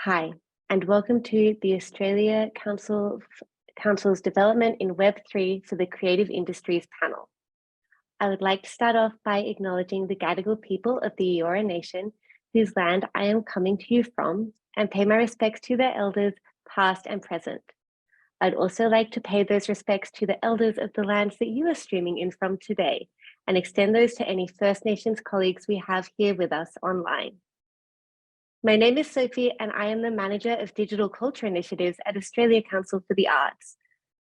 Hi, and welcome to the Australia Council's Development in Web3 for the Creative Industries panel. I would like to start off by acknowledging the Gadigal people of the Eora Nation, whose land I am coming to you from, and pay my respects to their elders, past and present. I'd also like to pay those respects to the elders of the lands that you are streaming in from today, and extend those to any First Nations colleagues we have here with us online. My name is Sophie, and I am the Manager of Digital Culture Initiatives at Australia Council for the Arts.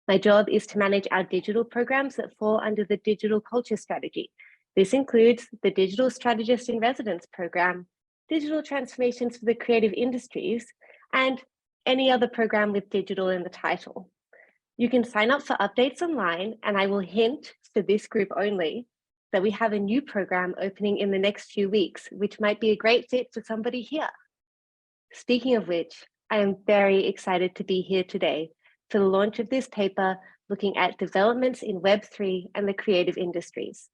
My job is to manage our digital programs that fall under the Digital Culture Strategy. This includes the Digital Strategist in Residence program, Digital Transformations for the Creative Industries, and any other program with digital in the title. You can sign up for updates online, and I will hint for this group only that we have a new program opening in the next few weeks, which might be a great fit for somebody here. Speaking of which, I am very excited to be here today for the launch of this paper looking at developments in Web3 and the creative industries.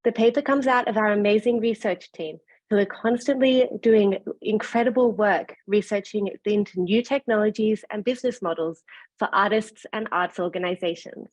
The paper comes out of our amazing research team who are constantly doing incredible work researching into new technologies and business models for artists and arts organizations.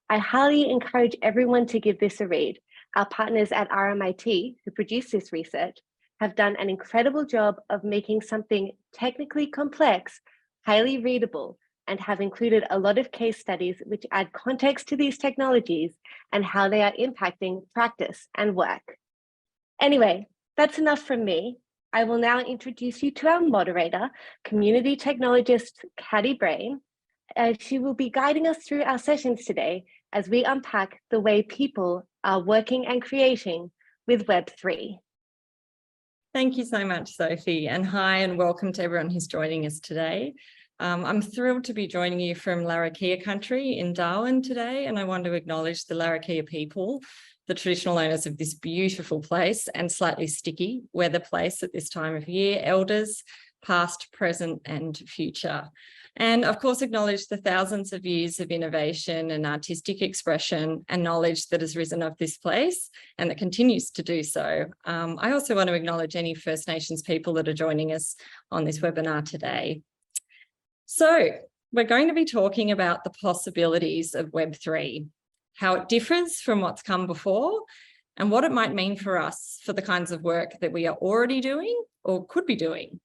I highly encourage everyone to give this a read. Our partners at RMIT, who produce this research, have done an incredible job of making something technically complex, highly readable, and have included a lot of case studies which add context to these technologies and how they are impacting practice and work. Anyway, that's enough from me. I will now introduce you to our moderator, community technologist Caddy Brain. She will be guiding us through our sessions today as we unpack the way people are working and creating with Web3. Thank you so much, Sophie, and hi and welcome to everyone who's joining us today. I'm thrilled to be joining you from Larrakia country in Darwin today, and I want to acknowledge the Larrakia people, the traditional owners of this beautiful place and slightly sticky weather place at this time of year, elders, past, present and future. And of course, acknowledge the thousands of years of innovation and artistic expression and knowledge that has risen of this place and that continues to do so. I also want to acknowledge any First Nations people that are joining us on this webinar today. So we're going to be talking about the possibilities of Web3, how it differs from what's come before, and what it might mean for us for the kinds of work that we are already doing or could be doing.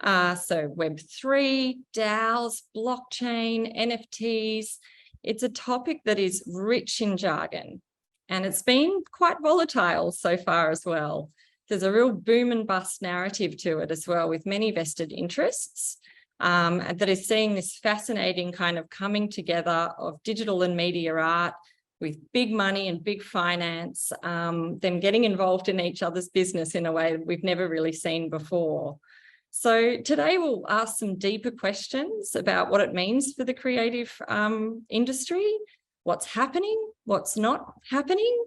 So Web3, DAOs, blockchain, NFTs, it's a topic that is rich in jargon, and it's been quite volatile so far as well. There's a real boom and bust narrative to it as well, with many vested interests that is seeing this fascinating kind of coming together of digital and media art with big money and big finance, them getting involved in each other's business in a way that we've never really seen before. So today we'll ask some deeper questions about what it means for the creative industry, what's happening, what's not happening,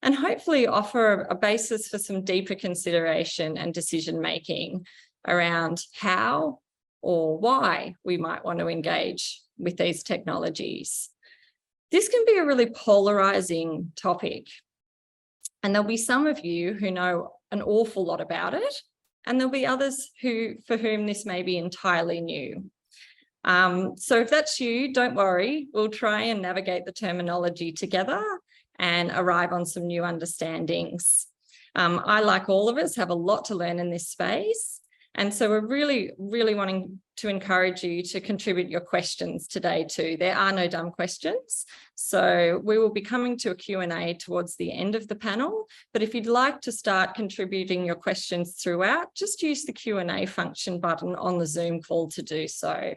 and hopefully offer a basis for some deeper consideration and decision-making around how or why we might want to engage with these technologies. This can be a really polarizing topic, and there'll be some of you who know an awful lot about it, and there'll be others for whom this may be entirely new. So if that's you, don't worry, we'll try and navigate the terminology together and arrive on some new understandings. I, like all of us, have a lot to learn in this space. And so we're really, really wanting to encourage you to contribute your questions today too. There are no dumb questions. So we will be coming to a Q&A towards the end of the panel. But if you'd like to start contributing your questions throughout, just use the Q&A function button on the Zoom call to do so.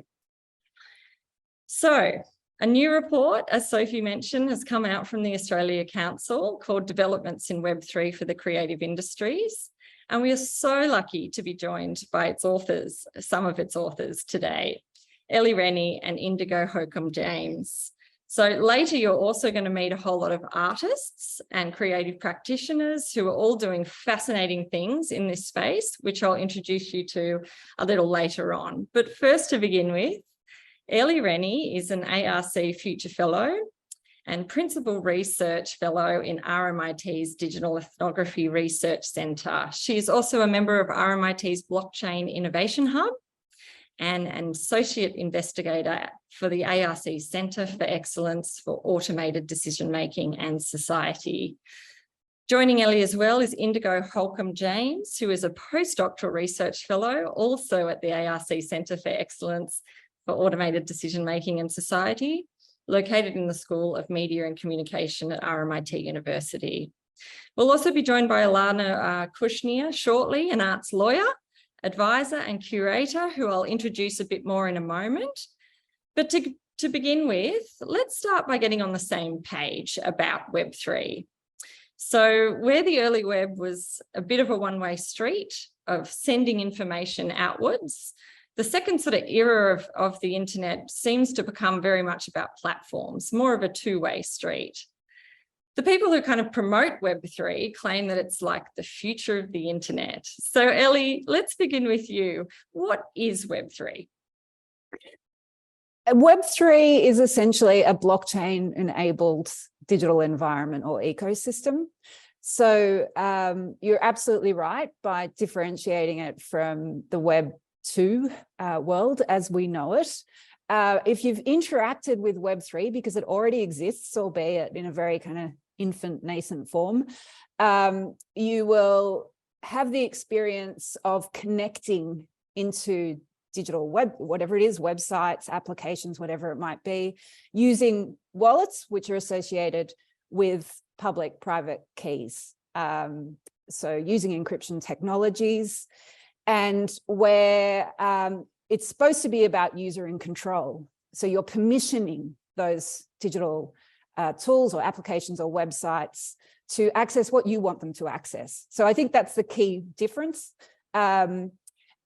So a new report, as Sophie mentioned, has come out from the Australia Council called Developments in Web3 for the Creative Industries. And we are so lucky to be joined by its authors, some of its authors today, Ellie Rennie and Indigo Holcombe-James. So later, you're also going to meet a whole lot of artists and creative practitioners who are all doing fascinating things in this space, which I'll introduce you to a little later on. But first, to begin with, Ellie Rennie is an ARC Future Fellow and Principal Research Fellow in RMIT's Digital Ethnography Research Centre. She is also a member of RMIT's Blockchain Innovation Hub and an associate investigator for the ARC Centre for Excellence for Automated Decision Making and Society. Joining Ellie as well is Indigo Holcombe-James, who is a postdoctoral research fellow, also at the ARC Centre for Excellence for Automated Decision Making and Society, located in the School of Media and Communication at RMIT University. We'll also be joined by Alana Kushnir shortly, an arts lawyer, advisor and curator, who I'll introduce a bit more in a moment. But to begin with, let's start by getting on the same page about Web3. So where the early web was a bit of a one-way street of sending information outwards, the second sort of era of the internet seems to become very much about platforms, more of a two-way street. The people who kind of promote Web3 claim that it's like the future of the internet. So Ellie, let's begin with you. What is Web3? Web3 is essentially a blockchain-enabled digital environment or ecosystem. So you're absolutely right by differentiating it from the Web 2 world as we know it. If you've interacted with Web3, because it already exists, albeit in a very kind of infant, nascent form, you will have the experience of connecting into digital web, whatever it is, websites, applications, whatever it might be, using wallets, which are associated with public-private keys. So using encryption technologies, and where it's supposed to be about user and control. So you're permissioning those digital tools or applications or websites to access what you want them to access. So I think that's the key difference.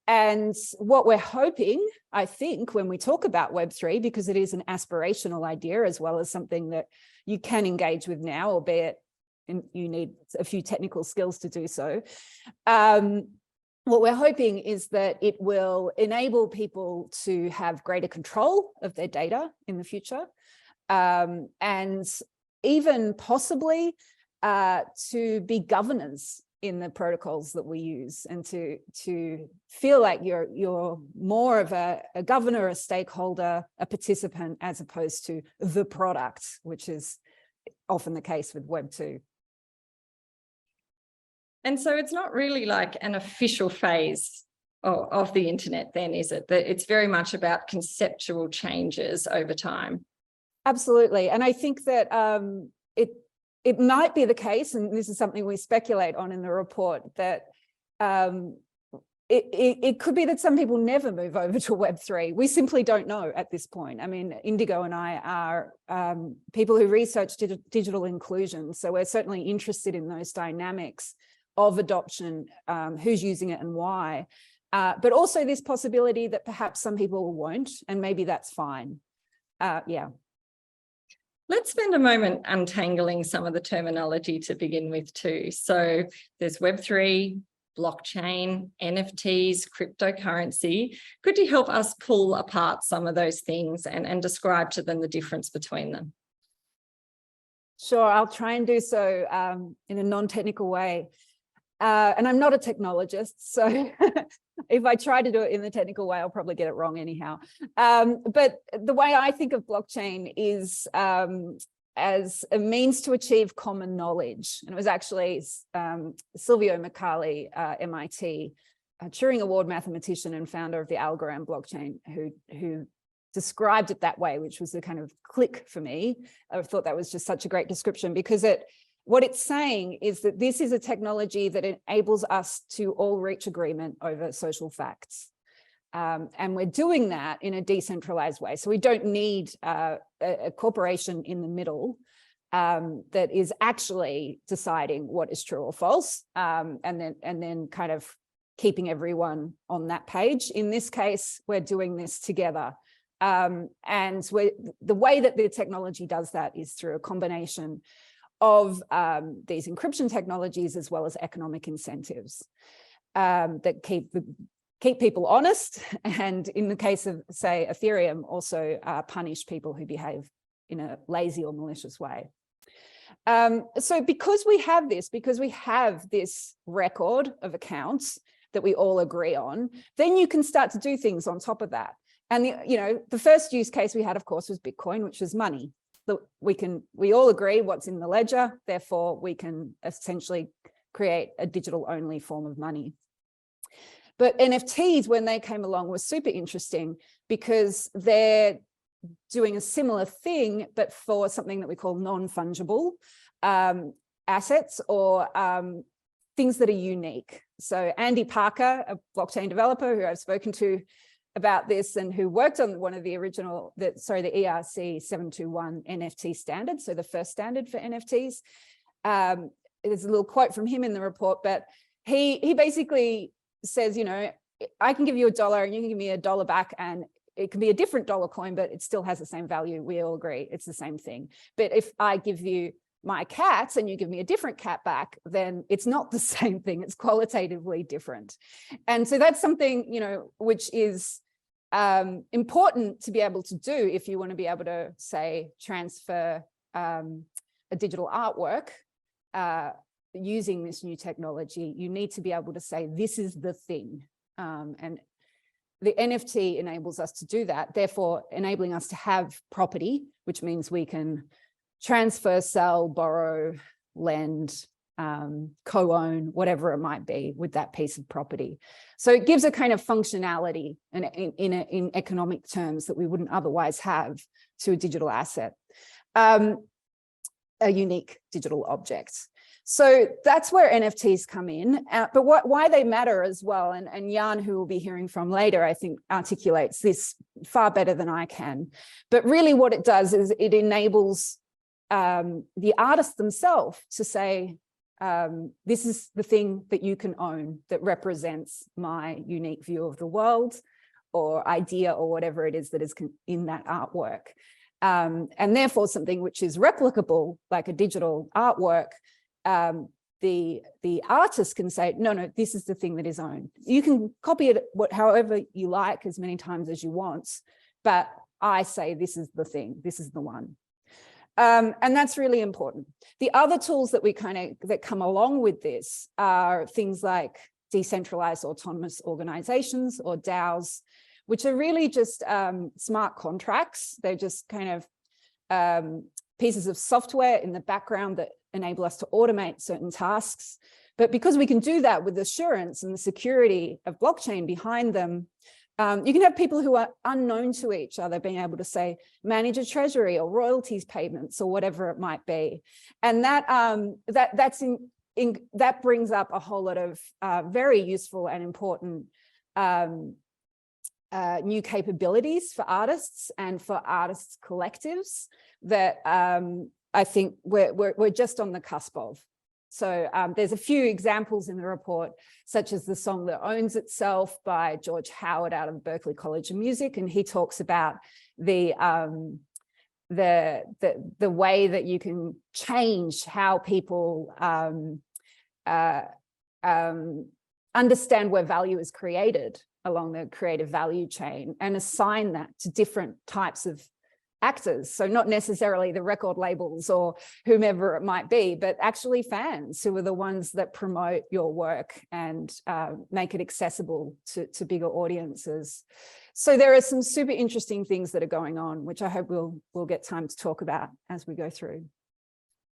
And what we're hoping, I think, when we talk about Web3, because it is an aspirational idea as well as something that you can engage with now, albeit you need a few technical skills to do so. What we're hoping is that it will enable people to have greater control of their data in the future, and even possibly to be governors in the protocols that we use, and to feel like you're more of a governor, a stakeholder, a participant, as opposed to the product, which is often the case with Web 2. And so it's not really like an official phase of the internet then, is it? That it's very much about conceptual changes over time. Absolutely. And I think that it might be the case, and this is something we speculate on in the report, that it could be that some people never move over to Web3. We simply don't know at this point. I mean, Indigo and I are people who research digital inclusion, so we're certainly interested in those dynamics of adoption, who's using it and why, but also this possibility that perhaps some people won't, and maybe that's fine. Yeah. Let's spend a moment untangling some of the terminology to begin with too. So there's Web3, blockchain, NFTs, cryptocurrency. Could you help us pull apart some of those things and describe to them the difference between them? Sure, I'll try and do so in a non-technical way. And I'm not a technologist, so if I try to do it in the technical way, I'll probably get it wrong anyhow. But the way I think of blockchain is as a means to achieve common knowledge. And it was actually Silvio Micali, MIT, a Turing Award mathematician and founder of the Algorand blockchain, who described it that way, which was the kind of click for me. I thought that was just such a great description, because what it's saying is that this is a technology that enables us to all reach agreement over social facts. And we're doing that in a decentralized way. So we don't need a corporation in the middle that is actually deciding what is true or false, and then kind of keeping everyone on that page. In this case, we're doing this together. And the way that the technology does that is through a combination of these encryption technologies as well as economic incentives that keep people honest, and in the case of, say, Ethereum, also punish people who behave in a lazy or malicious way. So because we have this record of accounts, that we all agree on, then you can start to do things on top of that. And the first use case we had, of course, was Bitcoin, which was money. We all agree what's in the ledger, therefore we can essentially create a digital only form of money. But NFTs, when they came along, was super interesting because they're doing a similar thing, but for something that we call non-fungible assets or things that are unique. So Andy Parker, a blockchain developer who I've spoken to about this and who worked on one of the original, the ERC 721 NFT standard, so the first standard for NFTs. There's a little quote from him in the report, but he basically says, I can give you $1 and you can give me $1 back, and it can be a different dollar coin, but it still has the same value. We all agree it's the same thing. But if I give you my cats and you give me a different cat back, then it's not the same thing. It's qualitatively different. And so that's something, which is important to be able to do if you want to be able to, say, transfer a digital artwork using this new technology. You need to be able to say, this is the thing. And the NFT enables us to do that, therefore enabling us to have property, which means we can transfer, sell, borrow, lend, co-own, whatever it might be with that piece of property. So it gives a kind of functionality in economic terms that we wouldn't otherwise have to a digital asset, a unique digital object. So that's where NFTs come in, but why they matter as well, and Jan, who we'll be hearing from later, I think articulates this far better than I can. But really what it does is it enables the artists themselves to say, this is the thing that you can own that represents my unique view of the world or idea or whatever it is that is in that artwork. And therefore something which is replicable, like a digital artwork, the artist can say, no, this is the thing that is owned. You can copy it however you like, as many times as you want, but I say this is the thing, this is the one. And that's really important. The other tools that that come along with this are things like decentralized autonomous organizations, or DAOs, which are really just smart contracts. They're just kind of pieces of software in the background that enable us to automate certain tasks. But because we can do that with assurance and the security of blockchain behind them, you can have people who are unknown to each other being able to say, manage a treasury or royalties payments or whatever it might be. And that brings up a whole lot of very useful and important new capabilities for artists and for artists collectives that I think we're just on the cusp of. So there's a few examples in the report, such as the Song That Owns Itself by George Howard out of Berklee College of Music, and he talks about the way that you can change how people understand where value is created along the creative value chain and assign that to different types of actors. So not necessarily the record labels or whomever it might be, but actually fans who are the ones that promote your work and make it accessible to bigger audiences. So there are some super interesting things that are going on, which I hope we'll get time to talk about as we go through.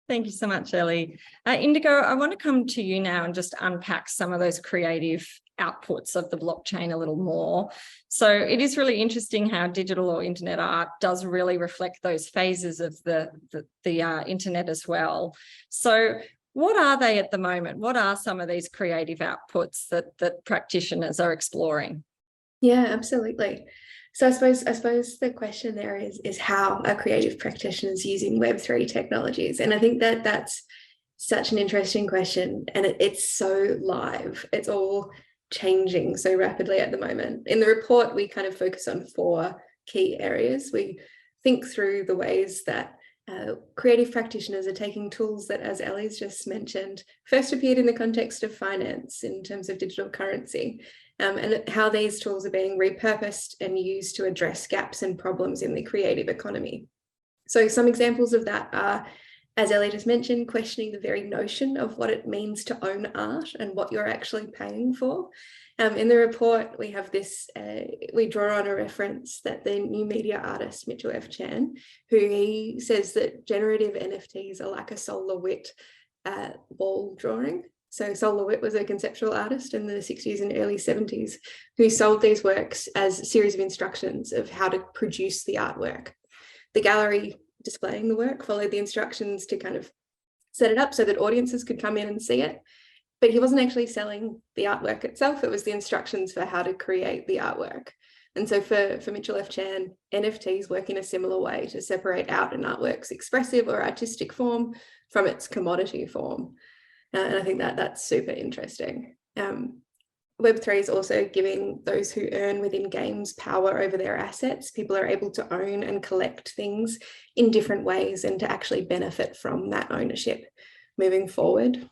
Thank you so much, Ellie. Indigo, I want to come to you now and just unpack some of those creative outputs of the blockchain a little more. So it is really interesting how digital or internet art does really reflect those phases of the internet as well. So what are they at the moment? What are some of these creative outputs that practitioners are exploring? Yeah, absolutely. So I suppose the question there is how are creative practitioners using Web3 technologies? And I think that's such an interesting question, and it's so live. It's all changing so rapidly at the moment. In the report, we kind of focus on 4 key areas. We think through the ways that creative practitioners are taking tools that, as Ellie's just mentioned, first appeared in the context of finance in terms of digital currency, and how these tools are being repurposed and used to address gaps and problems in the creative economy. So some examples of that are, as Ellie just mentioned, questioning the very notion of what it means to own art and what you're actually paying for. In the report, we have this, we draw on a reference that the new media artist, Mitchell F. Chan, who he says that generative NFTs are like a solar wit wall drawing. So Sol LeWitt was a conceptual artist in the 60s and early 70s who sold these works as a series of instructions of how to produce the artwork. The gallery displaying the work followed the instructions to kind of set it up so that audiences could come in and see it. But he wasn't actually selling the artwork itself. It was the instructions for how to create the artwork. And so for Mitchell F. Chan, NFTs work in a similar way to separate out an artwork's expressive or artistic form from its commodity form. And I think that that's super interesting. Web3 is also giving those who earn within games power over their assets. People are able to own and collect things in different ways and to actually benefit from that ownership moving forward.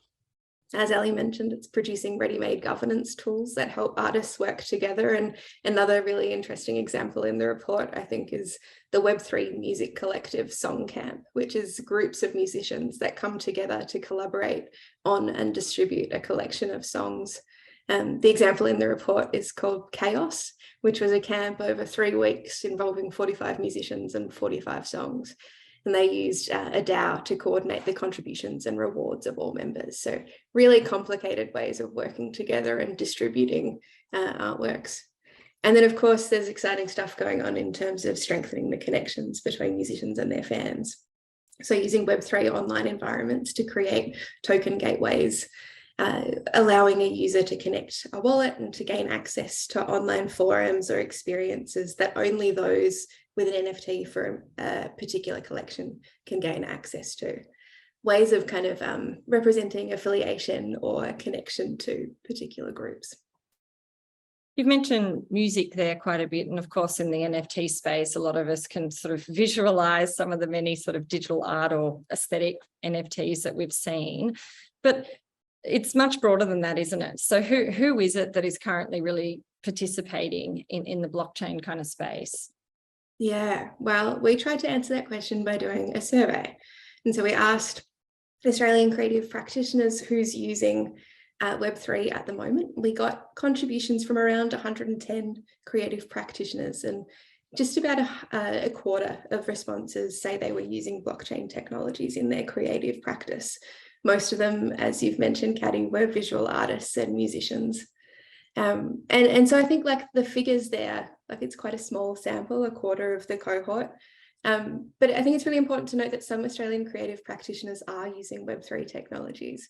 As Ellie mentioned, it's producing ready-made governance tools that help artists work together. And another really interesting example in the report, I think, is the Web3 music collective Song Camp, which is groups of musicians that come together to collaborate on and distribute a collection of songs. The example in the report is called Chaos, which was a camp over 3 weeks involving 45 musicians and 45 songs. And they used a DAO to coordinate the contributions and rewards of all members. So really complicated ways of working together and distributing artworks. And then, of course, there's exciting stuff going on in terms of strengthening the connections between musicians and their fans. So using Web3 online environments to create token gateways, allowing a user to connect a wallet and to gain access to online forums or experiences that only those with an NFT for a particular collection can gain access to. Ways of kind of representing affiliation or connection to particular groups. You've mentioned music there quite a bit. And of course, in the NFT space, a lot of us can sort of visualize some of the many sort of digital art or aesthetic NFTs that we've seen. But it's much broader than that, isn't it? So who is it that is currently really participating in the blockchain kind of space? Yeah, well, we tried to answer that question by doing a survey. And so we asked Australian creative practitioners who's using Web3 at the moment. We got contributions from around 110 creative practitioners, and just about a quarter of responses say they were using blockchain technologies in their creative practice. Most of them, as you've mentioned, Caddy, were visual artists and musicians. And so I think like the figures there, like it's quite a small sample, a quarter of the cohort. But I think it's really important to note that some Australian creative practitioners are using Web3 technologies,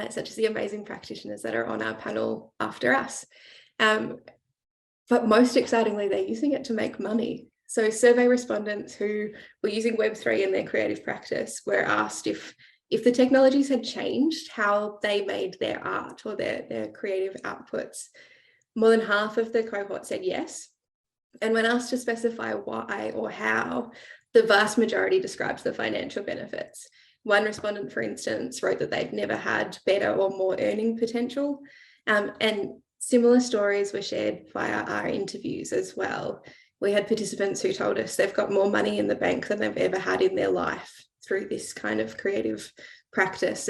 such as the amazing practitioners that are on our panel after us. But most excitingly, they're using it to make money. So survey respondents who were using Web3 in their creative practice were asked if the technologies had changed how they made their art or their creative outputs. More than half of the cohort said yes. And when asked to specify why or how, the vast majority describes the financial benefits. One respondent, for instance, wrote that they've never had better or more earning potential. And similar stories were shared via our interviews as well. We had participants who told us they've got more money in the bank than they've ever had in their life through this kind of creative practice.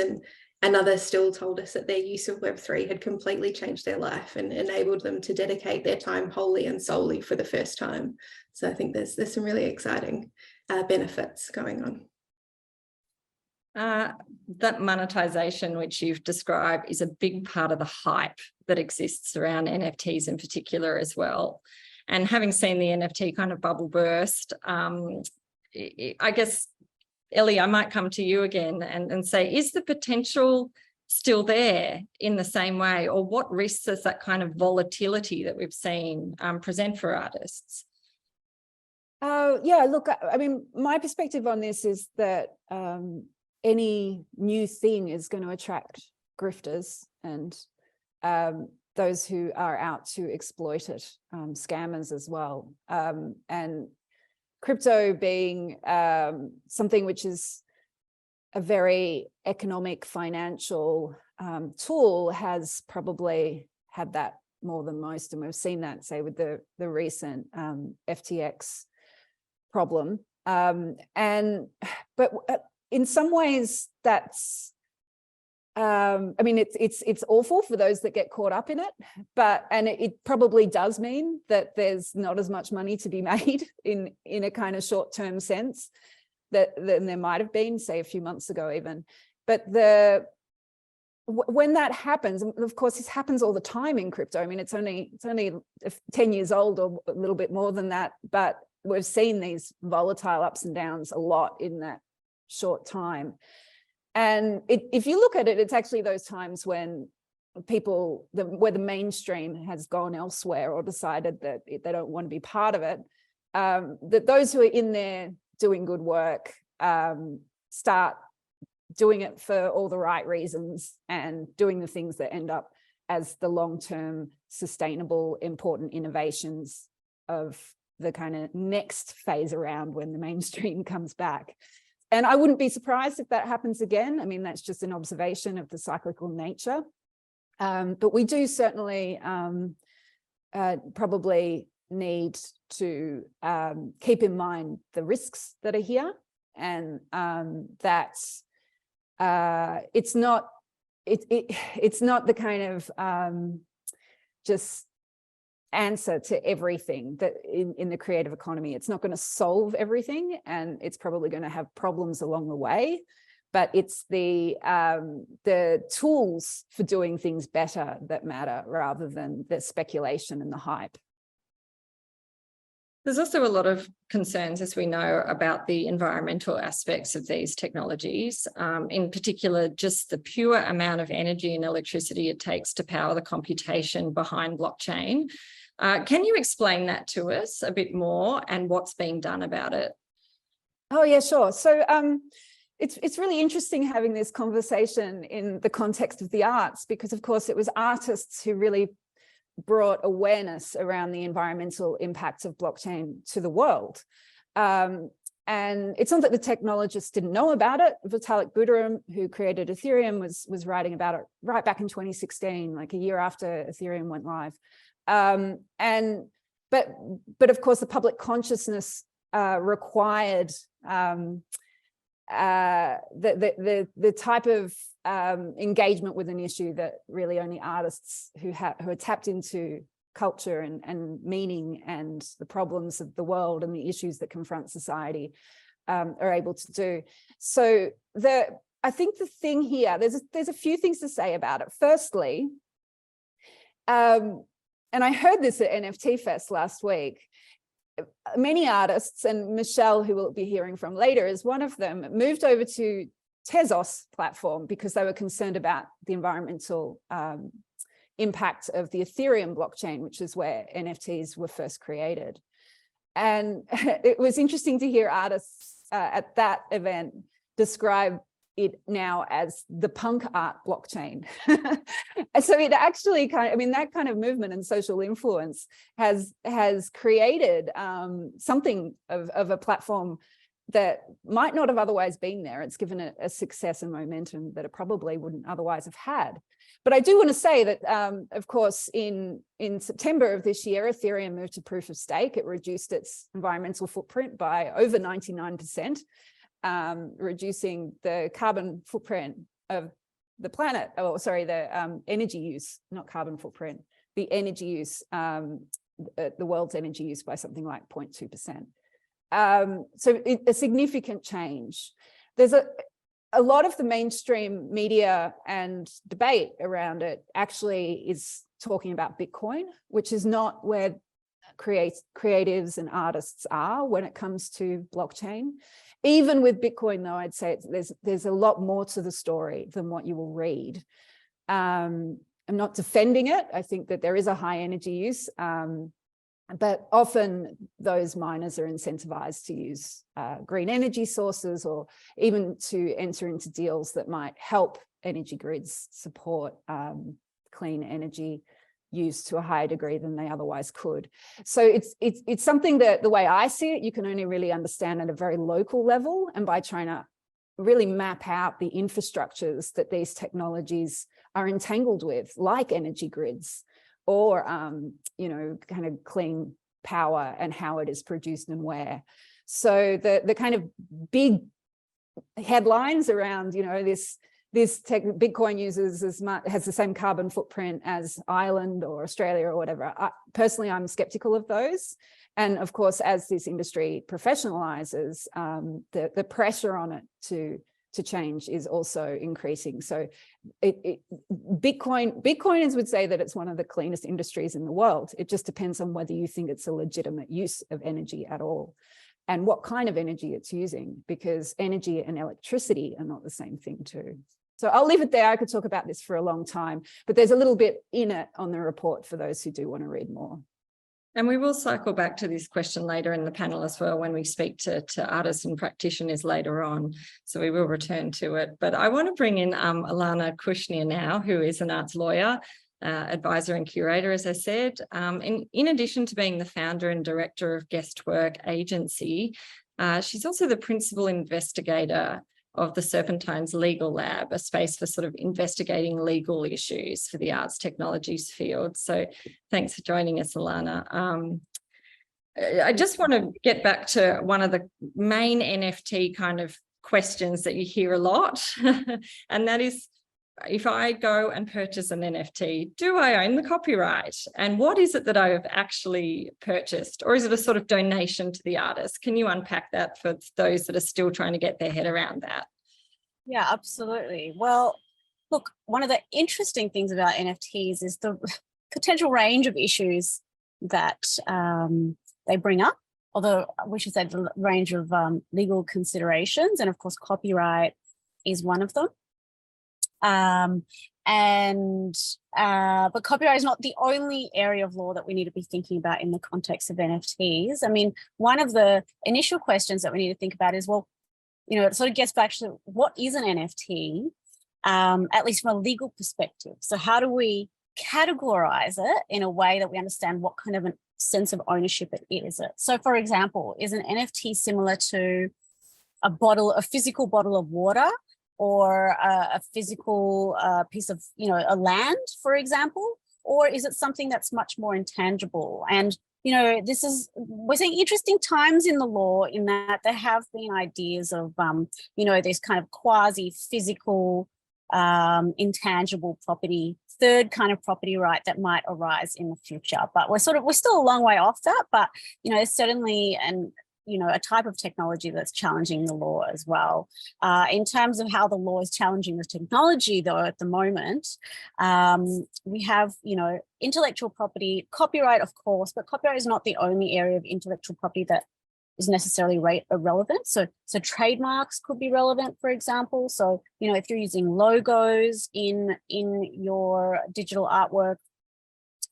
And others still told us that their use of Web3 had completely changed their life and enabled them to dedicate their time wholly and solely for the first time. So I think there's some really exciting benefits going on. That monetization, which you've described, is a big part of the hype that exists around NFTs in particular as well. And having seen the NFT kind of bubble burst, I guess, Ellie, I might come to you again and say, is the potential still there in the same way? Or what risks does that kind of volatility that we've seen present for artists? Yeah, look, I mean, my perspective on this is that any new thing is going to attract grifters and those who are out to exploit it, scammers as well. And crypto being something which is a very economic, financial tool has probably had that more than most. And we've seen that, say, with the recent FTX problem. But in some ways, that's I mean, it's awful for those that get caught up in it, and it probably does mean that there's not as much money to be made in a kind of short-term sense than there might have been, say, a few months ago even. But when that happens, and of course, this happens all the time in crypto. I mean, it's only 10 years old or a little bit more than that, but we've seen these volatile ups and downs a lot in that short time. And if you look at it, it's actually those times when where the mainstream has gone elsewhere or decided that they don't want to be part of it, that those who are in there doing good work start doing it for all the right reasons and doing the things that end up as the long-term, sustainable, important innovations of the kind of next phase around when the mainstream comes back. And I wouldn't be surprised if that happens again. I mean, that's just an observation of the cyclical nature. But we do certainly probably need to keep in mind the risks that are here, and that it's not the kind of just answer to everything that in the creative economy. It's not going to solve everything, and it's probably going to have problems along the way, but it's the tools for doing things better that matter rather than the speculation and the hype. There's also a lot of concerns, as we know, about the environmental aspects of these technologies, in particular, just the pure amount of energy and electricity it takes to power the computation behind blockchain. Can you explain that to us a bit more and what's being done about it? Oh, yeah, sure. So it's really interesting having this conversation in the context of the arts, because, of course, it was artists who really brought awareness around the environmental impacts of blockchain to the world. And it's not that the technologists didn't know about it. Vitalik Buterin, who created Ethereum, was writing about it right back in 2016, like a year after Ethereum went live. But of course, the public consciousness required the type of engagement with an issue that really only artists who are tapped into culture and meaning and the problems of the world and the issues that confront society are able to do. So I think the thing here, there's a few things to say about it. Firstly, and I heard this at NFT Fest last week, many artists, and Michelle, who we'll be hearing from later, is one of them, moved over to Tezos platform because they were concerned about the environmental impact of the Ethereum blockchain, which is where NFTs were first created. And it was interesting to hear artists at that event describe it now as the punk art blockchain. So it actually that kind of movement and social influence has created something of a platform that might not have otherwise been there. It's given it a success and momentum that it probably wouldn't otherwise have had. But I do want to say that, of course, in September of this year, Ethereum moved to proof of stake. It reduced its environmental footprint by over 99%. Reducing the carbon footprint of the planet, the energy use, not carbon footprint, the energy use, the world's energy use by something like 0.2%. So a significant change. There's a lot of the mainstream media and debate around it actually is talking about Bitcoin, which is not where creatives and artists are when it comes to blockchain. Even with Bitcoin, though, I'd say there's a lot more to the story than what you will read. I'm not defending it. I think that there is a high energy use, but often those miners are incentivized to use green energy sources, or even to enter into deals that might help energy grids support clean energy use to a higher degree than they otherwise could. So it's something that, the way I see it, you can only really understand at a very local level, and by trying to really map out the infrastructures that these technologies are entangled with, like energy grids or kind of clean power and how it is produced and where. So the kind of big headlines around this Bitcoin uses has the same carbon footprint as Ireland or Australia or whatever. Personally, I'm skeptical of those. And of course, as this industry professionalizes, the pressure on it to change is also increasing. So Bitcoiners would say that it's one of the cleanest industries in the world. It just depends on whether you think it's a legitimate use of energy at all and what kind of energy it's using, because energy and electricity are not the same thing too. So I'll leave it there. I could talk about this for a long time, but there's a little bit in it on the report for those who do want to read more. And we will cycle back to this question later in the panel as well when we speak to artists and practitioners later on. So we will return to it. But I want to bring in Alana Kushnir now, who is an arts lawyer, advisor and curator, as I said. In addition to being the founder and director of Guestwork Agency, she's also the principal investigator of the Serpentine's Legal Lab, a space for sort of investigating legal issues for the arts technologies field. So thanks for joining us, Alana. I just want to get back to one of the main NFT kind of questions that you hear a lot, and that is, if I go and purchase an NFT, do I own the copyright? And what is it that I have actually purchased? Or is it a sort of donation to the artist? Can you unpack that for those that are still trying to get their head around that? Yeah, absolutely. Well, look, one of the interesting things about NFTs is the potential range of issues that they bring up, although we should say the range of legal considerations, and of course, copyright is one of them. But copyright is not the only area of law that we need to be thinking about in the context of NFTs. I mean, one of the initial questions that we need to think about is, well, you know, it sort of gets back to what is an NFT, at least from a legal perspective. So how do we categorize it in a way that we understand what kind of a sense of ownership it is? So for example, is an NFT similar to a physical bottle of water, or a physical piece of, you know, a land, for example? Or is it something that's much more intangible? And, you know, we're seeing interesting times in the law in that there have been ideas of, you know, this kind of quasi-physical, intangible property, third kind of property right that might arise in the future. But we're still a long way off that, but, you know, certainly, you know, a type of technology that's challenging the law as well. In terms of how the law is challenging the technology, though, at the moment, we have, you know, intellectual property, copyright, of course, but copyright is not the only area of intellectual property that is necessarily relevant. So trademarks could be relevant, for example. So, you know, if you're using logos in your digital artwork,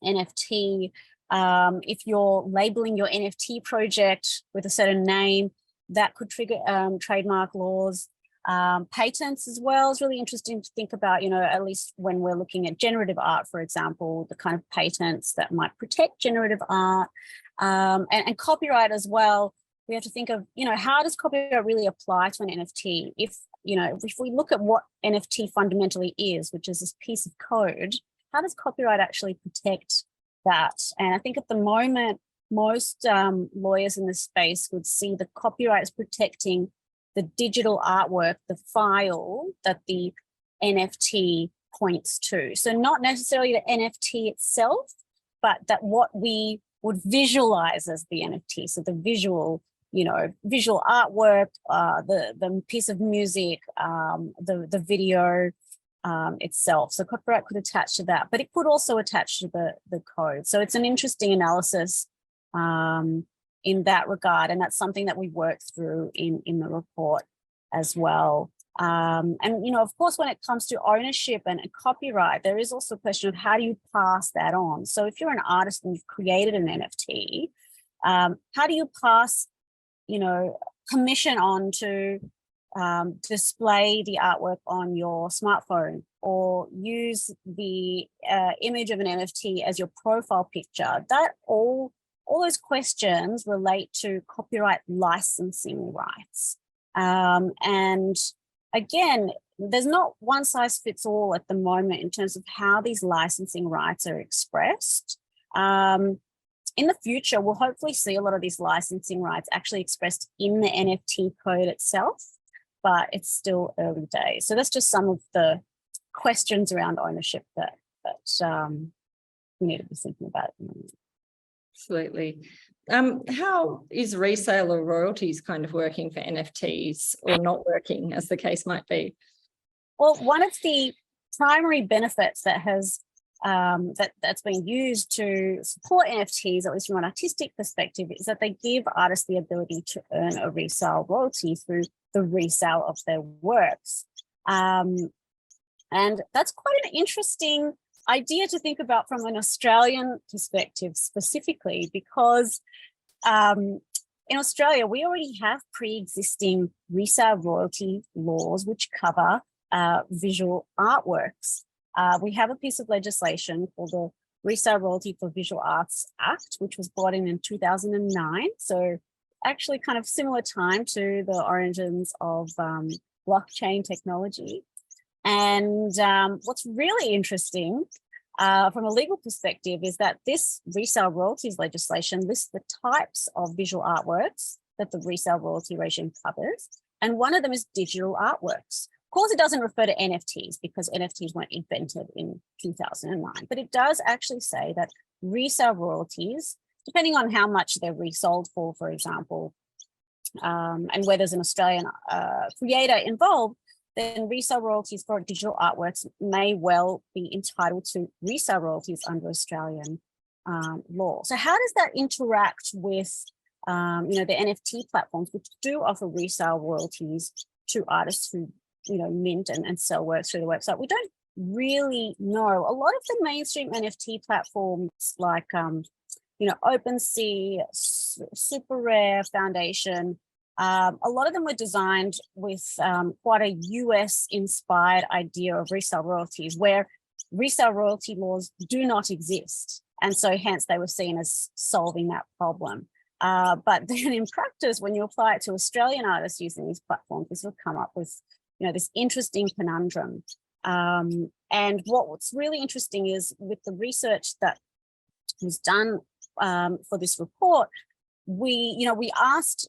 NFT, if you're labeling your NFT project with a certain name, that could trigger trademark laws. Patents as well is really interesting to think about, you know, at least when we're looking at generative art, for example, the kind of patents that might protect generative art, and copyright as well. We have to think of, you know, how does copyright really apply to an NFT? If we look at what NFT fundamentally is, which is this piece of code, how does copyright actually protect that? And I think at the moment, most lawyers in this space would see the copyright as protecting the digital artwork, the file that the NFT points to. So not necessarily the NFT itself, but that what we would visualize as the NFT. So the visual, you know, visual artwork, the piece of music, the video, itself. So copyright could attach to that, but it could also attach to the code. So it's an interesting analysis in that regard. And that's something that we work through in the report as well. And, you know, of course, when it comes to ownership and copyright, there is also a question of how do you pass that on? So if you're an artist and you've created an NFT, how do you pass, you know, permission on to display the artwork on your smartphone, or use the image of an NFT as your profile picture? That all those questions relate to copyright licensing rights. And again, there's not one size fits all at the moment in terms of how these licensing rights are expressed. In the future, we'll hopefully see a lot of these licensing rights actually expressed in the NFT code itself. but it's still early days. So that's just some of the questions around ownership that we need to be thinking about at the moment. Absolutely. How is resale or royalties kind of working for NFTs, or not working, as the case might be? Well, one of the primary benefits that has that's been used to support NFTs, at least from an artistic perspective, is that they give artists the ability to earn a resale royalty through the resale of their works. And that's quite an interesting idea to think about from an Australian perspective specifically, because in Australia, we already have pre-existing resale royalty laws which cover visual artworks. We have a piece of legislation called the Resale Royalty for Visual Arts Act, which was brought in 2009. So actually kind of similar time to the origins of blockchain technology. And what's really interesting from a legal perspective is that this resale royalties legislation lists the types of visual artworks that the resale royalty regime covers. And one of them is digital artworks. Of course, it doesn't refer to NFTs because NFTs weren't invented in 2009, but it does actually say that resale royalties, depending on how much they're resold for example, and where there's an Australian creator involved, then resale royalties for digital artworks may well be entitled to resale royalties under Australian law. So how does that interact with the NFT platforms, which do offer resale royalties to artists who mint and sell works through the website? We don't really know. A lot of the mainstream NFT platforms like OpenSea, Super Rare Foundation, a lot of them were designed with quite a US inspired idea of resale royalties, where resale royalty laws do not exist. And so hence they were seen as solving that problem. But then in practice, when you apply it to Australian artists using these platforms, this will come up with this interesting conundrum. And what's really interesting is with the research that was done for this report, we asked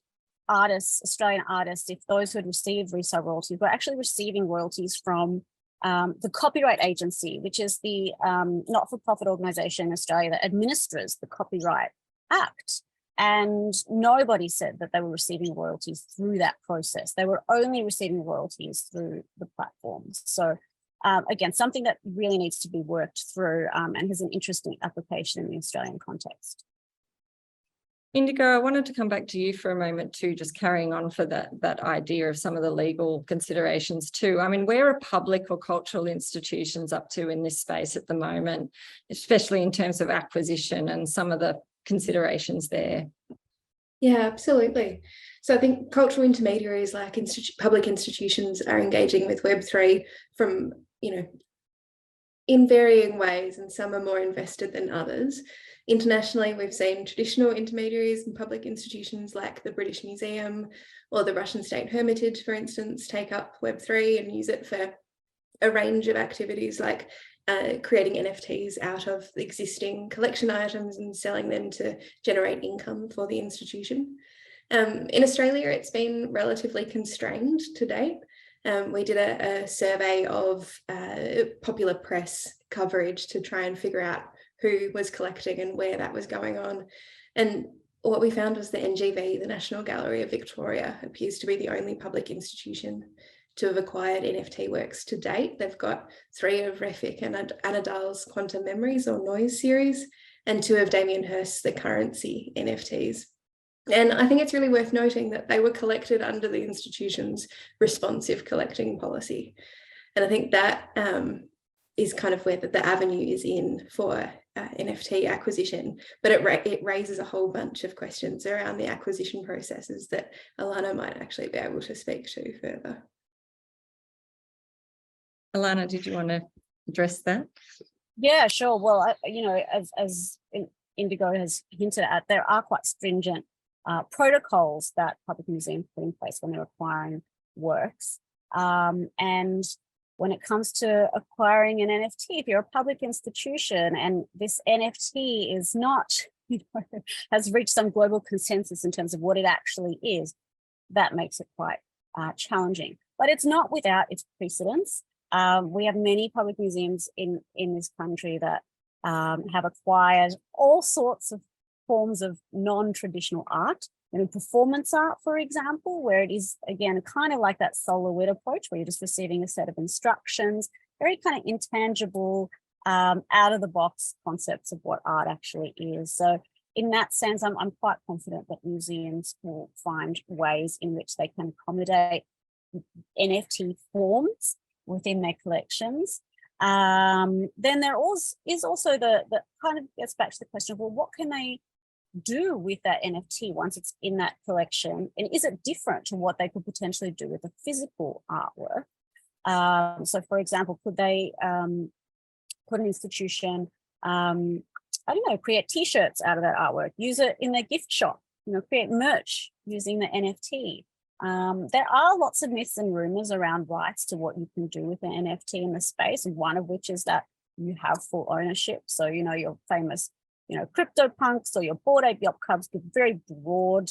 Australian artists, if those who had received resale royalties were actually receiving royalties from the Copyright Agency, which is the not-for-profit organisation in Australia that administers the Copyright Act. And nobody said that they were receiving royalties through that process. They were only receiving royalties through the platforms. So again, something that really needs to be worked through and has an interesting application in the Australian context. Indigo, I wanted to come back to you for a moment too, just carrying on for that idea of some of the legal considerations too. I mean, where are public or cultural institutions up to in this space at the moment, especially in terms of acquisition and some of the considerations there? Yeah, absolutely. So I think cultural intermediaries like public institutions are engaging with Web3 from, in varying ways, and some are more invested than others. Internationally, we've seen traditional intermediaries and public institutions like the British Museum or the Russian State Hermitage, for instance, take up Web3 and use it for a range of activities like creating NFTs out of existing collection items and selling them to generate income for the institution. In Australia, it's been relatively constrained to date. We did a survey of popular press coverage to try and figure out who was collecting and where that was going on. And what we found was the NGV, the National Gallery of Victoria, appears to be the only public institution to have acquired NFT works to date. They've got 3 of Refik and Anadal's Quantum Memories or Noise series, and 2 of Damien Hirst's The Currency NFTs. And I think it's really worth noting that they were collected under the institution's responsive collecting policy. And I think that is kind of where the avenue is in for NFT acquisition, but it raises a whole bunch of questions around the acquisition processes that Alana might actually be able to speak to further. Alana, did you want to address that? Yeah, sure. Well, as Indigo has hinted at, there are quite stringent protocols that public museums put in place when they're acquiring works. And when it comes to acquiring an NFT, if you're a public institution and this NFT is not, has reached some global consensus in terms of what it actually is, that makes it quite challenging. but it's not without its precedents. We have many public museums in this country that have acquired all sorts of forms of non-traditional art, performance art, for example, where it is, again, kind of like that solo-lit approach where you're just receiving a set of instructions, very kind of intangible, out-of-the-box concepts of what art actually is. So in that sense, I'm quite confident that museums will find ways in which they can accommodate NFT forms within their collections. Then there is also the kind of gets back to the question of, well, what can they do with that NFT once it's in that collection? And is it different to what they could potentially do with a physical artwork? So for example, could they, could an institution, I don't know, create t-shirts out of that artwork, use it in their gift shop, create merch using the NFT? There are lots of myths and rumors around rights to what you can do with an NFT in the space, and one of which is that you have full ownership. So, your famous, CryptoPunks or your Bored Ape Yacht Clubs give very broad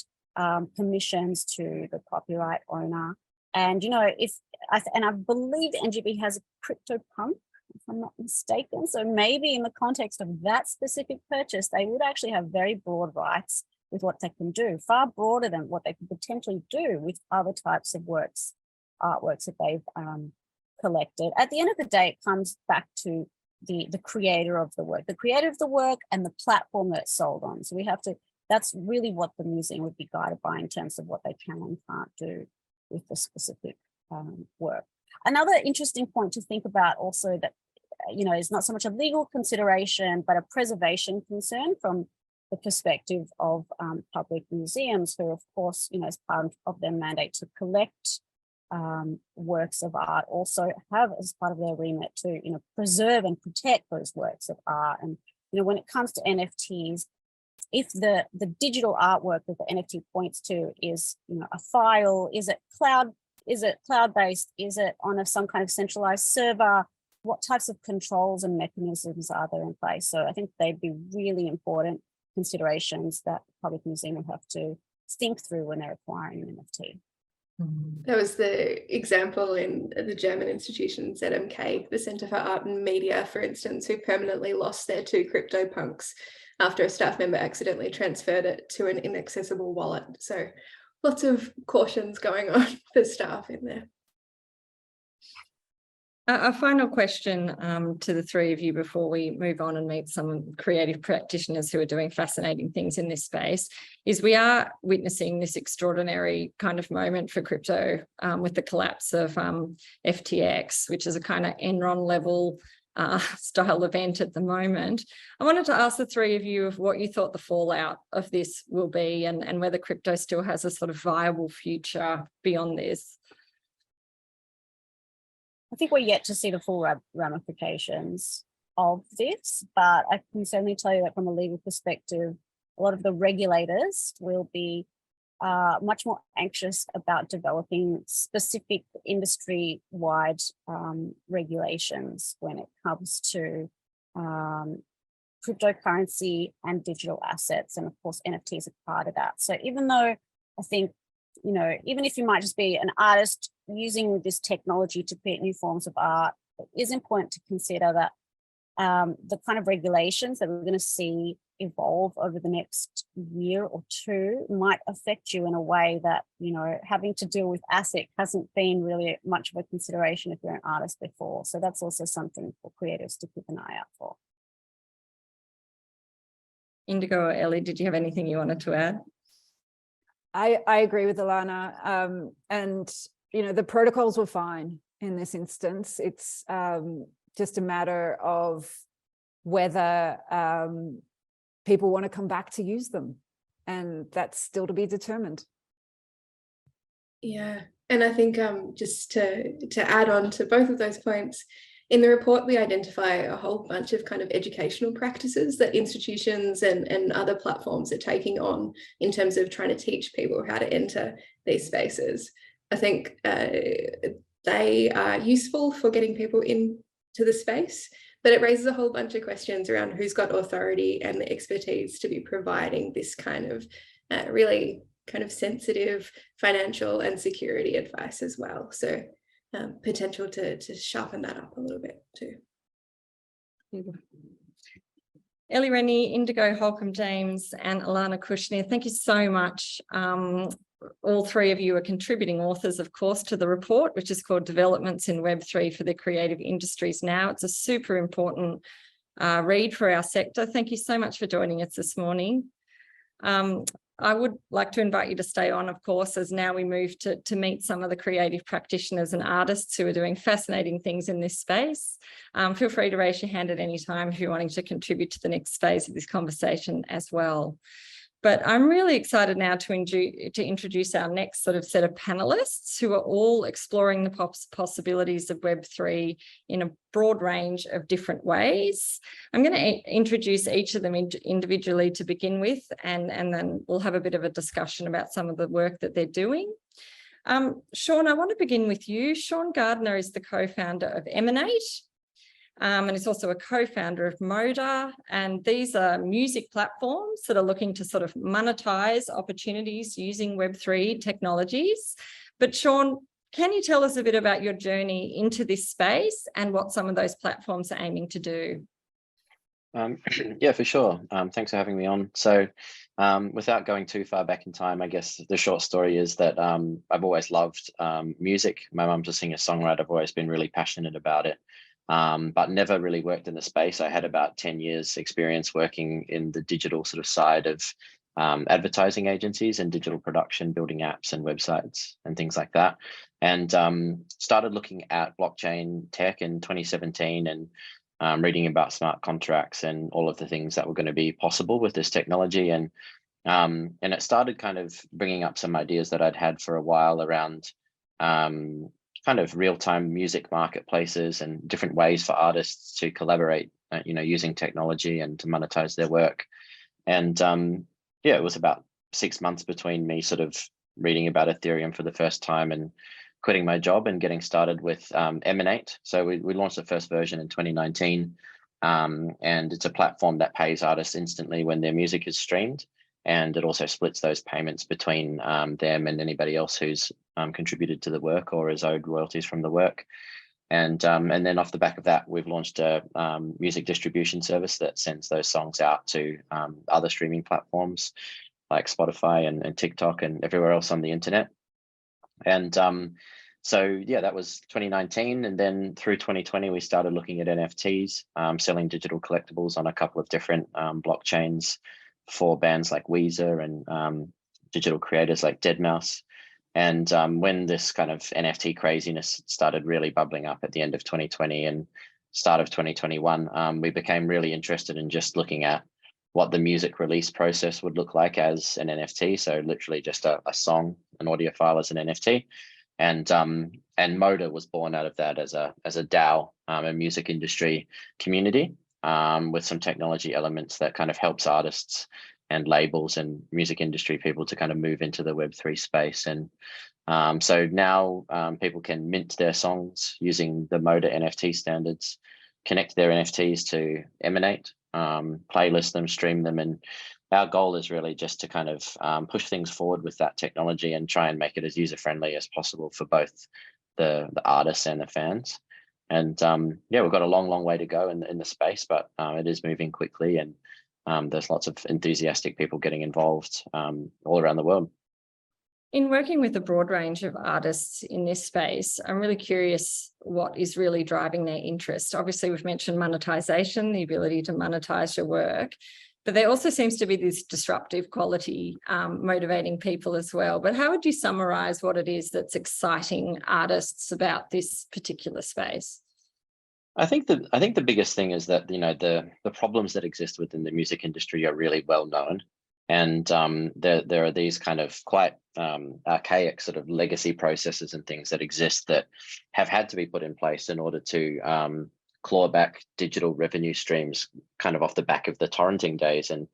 permissions to the copyright owner. And, I believe NGB has a CryptoPunk, if I'm not mistaken. So maybe in the context of that specific purchase, they would actually have very broad rights with what they can do, far broader than what they could potentially do with other types of artworks that they've collected. At the end of the day, it comes back to the creator of the work, and the platform that it's sold on. So that's really what the museum would be guided by in terms of what they can and can't do with the specific work. Another interesting point to think about also that, is not so much a legal consideration, but a preservation concern from the perspective of public museums, who, of course, as part of their mandate to collect works of art, also have as part of their remit to, preserve and protect those works of art. And, when it comes to NFTs, if the digital artwork that the NFT points to is, a file, is it cloud-based? Is it on some kind of centralized server? What types of controls and mechanisms are there in place? So I think they'd be really important considerations that the public museum will have to think through when they're acquiring an NFT. That was the example in the German institution ZMK, the Centre for Art and Media, for instance, who permanently lost their 2 CryptoPunks after a staff member accidentally transferred it to an inaccessible wallet. So lots of cautions going on for staff in there. A final question to the three of you before we move on and meet some creative practitioners who are doing fascinating things in this space is we are witnessing this extraordinary kind of moment for crypto with the collapse of FTX, which is a kind of Enron level style event at the moment. I wanted to ask the three of you of what you thought the fallout of this will be and whether crypto still has a sort of viable future beyond this. I think we're yet to see the full ramifications of this, but I can certainly tell you that from a legal perspective, a lot of the regulators will be much more anxious about developing specific industry-wide regulations when it comes to cryptocurrency and digital assets. And of course, NFTs are part of that. So even though I think, even if you might just be an artist using this technology to create new forms of art, it is important to consider that the kind of regulations that we're going to see evolve over the next year or two might affect you in a way that, having to deal with ASIC hasn't been really much of a consideration if you're an artist before. So that's also something for creatives to keep an eye out for. Indigo or Ellie, did you have anything you wanted to add? I agree with Alana, and the protocols were fine in this instance. It's just a matter of whether people want to come back to use them, and that's still to be determined. Yeah, and I think just to add on to both of those points, in the report we identify a whole bunch of kind of educational practices that institutions and other platforms are taking on in terms of trying to teach people how to enter these spaces. I think they are useful for getting people into the space, but it raises a whole bunch of questions around who's got authority and the expertise to be providing this kind of really kind of sensitive financial and security advice as well. So potential to sharpen that up a little bit too. Ellie Rennie, Indigo Holcombe-James, and Alana Kushnir, thank you so much. All three of you are contributing authors, of course, to the report, which is called Developments in Web3 for the Creative Industries Now. It's a super important read for our sector. Thank you so much for joining us this morning. I would like to invite you to stay on, of course, as now we move to meet some of the creative practitioners and artists who are doing fascinating things in this space. Feel free to raise your hand at any time if you're wanting to contribute to the next phase of this conversation as well. But I'm really excited now to introduce our next sort of set of panelists who are all exploring the possibilities of Web3 in a broad range of different ways. I'm going to introduce each of them individually to begin with, and then we'll have a bit of a discussion about some of the work that they're doing. Sean, I want to begin with you. Sean Gardner is the co-founder of Emanate. And is also a co-founder of Moda, and these are music platforms that are looking to sort of monetize opportunities using Web3 technologies. But Sean, can you tell us a bit about your journey into this space and what some of those platforms are aiming to do? Yeah, for sure. Thanks for having me on. So without going too far back in time, I guess the short story is that I've always loved music. My mum's a singer-songwriter. I've always been really passionate about it. But never really worked in the space. I had about 10 years experience working in the digital sort of side of advertising agencies and digital production, building apps and websites and things like that. And started looking at blockchain tech in 2017 and reading about smart contracts and all of the things that were going to be possible with this technology. And it started kind of bringing up some ideas that I'd had for a while around kind of real-time music marketplaces and different ways for artists to collaborate, using technology and to monetize their work. And yeah, it was about 6 months between me sort of reading about Ethereum for the first time and quitting my job and getting started with Emanate. So we launched the first version in 2019, and it's a platform that pays artists instantly when their music is streamed. And it also splits those payments between them and anybody else who's contributed to the work or is owed royalties from the work. And then off the back of that, we've launched a music distribution service that sends those songs out to other streaming platforms like Spotify and TikTok and everywhere else on the internet. And so, yeah, that was 2019. And then through 2020, we started looking at NFTs, selling digital collectibles on a couple of different blockchains for bands like Weezer and digital creators like Deadmau5. And when this kind of NFT craziness started really bubbling up at the end of 2020 and start of 2021, we became really interested in just looking at what the music release process would look like as an NFT. So literally just a song, an audio file as an NFT. And Moda was born out of that as a DAO, a music industry community, with some technology elements that kind of helps artists and labels and music industry people to kind of move into the Web3 space. And so now people can mint their songs using the Moda NFT standards, connect their NFTs to Emanate, playlist them, stream them. And our goal is really just to kind of push things forward with that technology and try and make it as user-friendly as possible for both the artists and the fans. And yeah, we've got a long way to go in the space, but it is moving quickly, and there's lots of enthusiastic people getting involved all around the world. In working with a broad range of artists in this space, I'm really curious what is really driving their interest. Obviously, we've mentioned monetization, the ability to monetize your work, but there also seems to be this disruptive quality motivating people as well. But how would you summarize what it is that's exciting artists about this particular space? I think the biggest thing is that the problems that exist within the music industry are really well known, and there are these kind of quite archaic sort of legacy processes and things that exist that have had to be put in place in order to claw back digital revenue streams, kind of off the back of the torrenting days and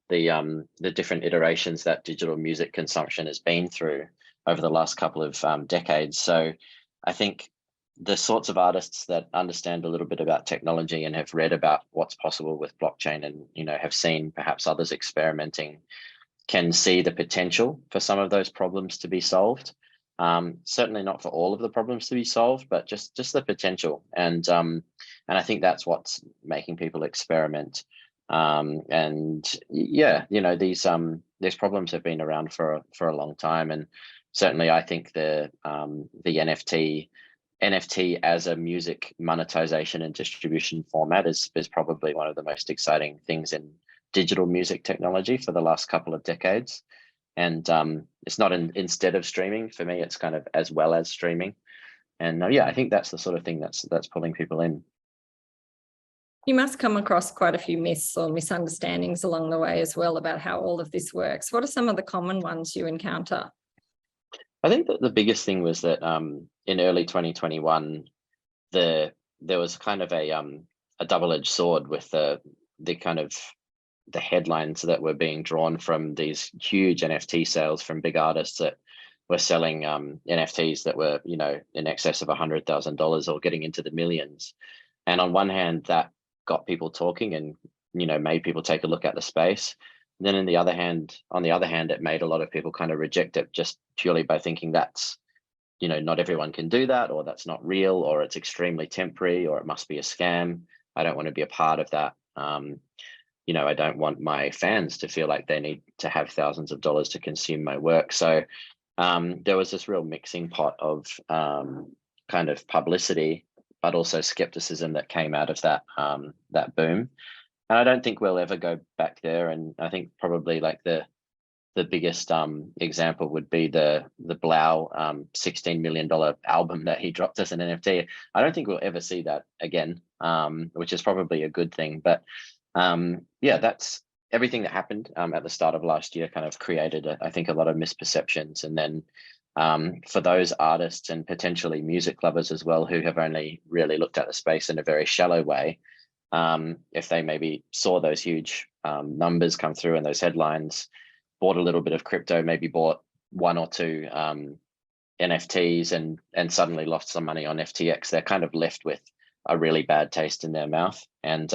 the different iterations that digital music consumption has been through over the last couple of decades. So I think the sorts of artists that understand a little bit about technology and have read about what's possible with blockchain and have seen perhaps others experimenting can see the potential for some of those problems to be solved. Certainly not for all of the problems to be solved, but just the potential. And I think that's what's making people experiment. And yeah, you know, these problems have been around for a long time. And certainly I think the NFT as a music monetization and distribution format is probably one of the most exciting things in digital music technology for the last couple of decades. And it's not instead of streaming. For me, it's kind of as well as streaming. And yeah, I think that's the sort of thing that's pulling people in. You must come across quite a few myths or misunderstandings along the way as well about how all of this works. What are some of the common ones you encounter? I think that the biggest thing was that in early 2021, there was kind of a double-edged sword with the kind of the headlines that were being drawn from these huge NFT sales from big artists that were selling NFTs that were, you know, in excess of $100,000 or getting into the millions. And on one hand, that got people talking and, you know, made people take a look at the space. And then on the other hand, it made a lot of people kind of reject it just purely by thinking that's, you know, not everyone can do that, or that's not real, or it's extremely temporary, or it must be a scam. I don't want to be a part of that. You know, I don't want my fans to feel like they need to have thousands of dollars to consume my work. So there was this real mixing pot of kind of publicity, but also skepticism that came out of that boom. And I don't think we'll ever go back there. And I think probably like the biggest example would be the Blau $16 million album that he dropped as an NFT. I don't think we'll ever see that again, which is probably a good thing. But yeah, that's everything that happened at the start of last year kind of created, I think, a lot of misperceptions. And then for those artists and potentially music lovers as well, who have only really looked at the space in a very shallow way, if they maybe saw those huge numbers come through in those headlines, bought a little bit of crypto, maybe bought one or two NFTs and suddenly lost some money on FTX, they're kind of left with a really bad taste in their mouth. And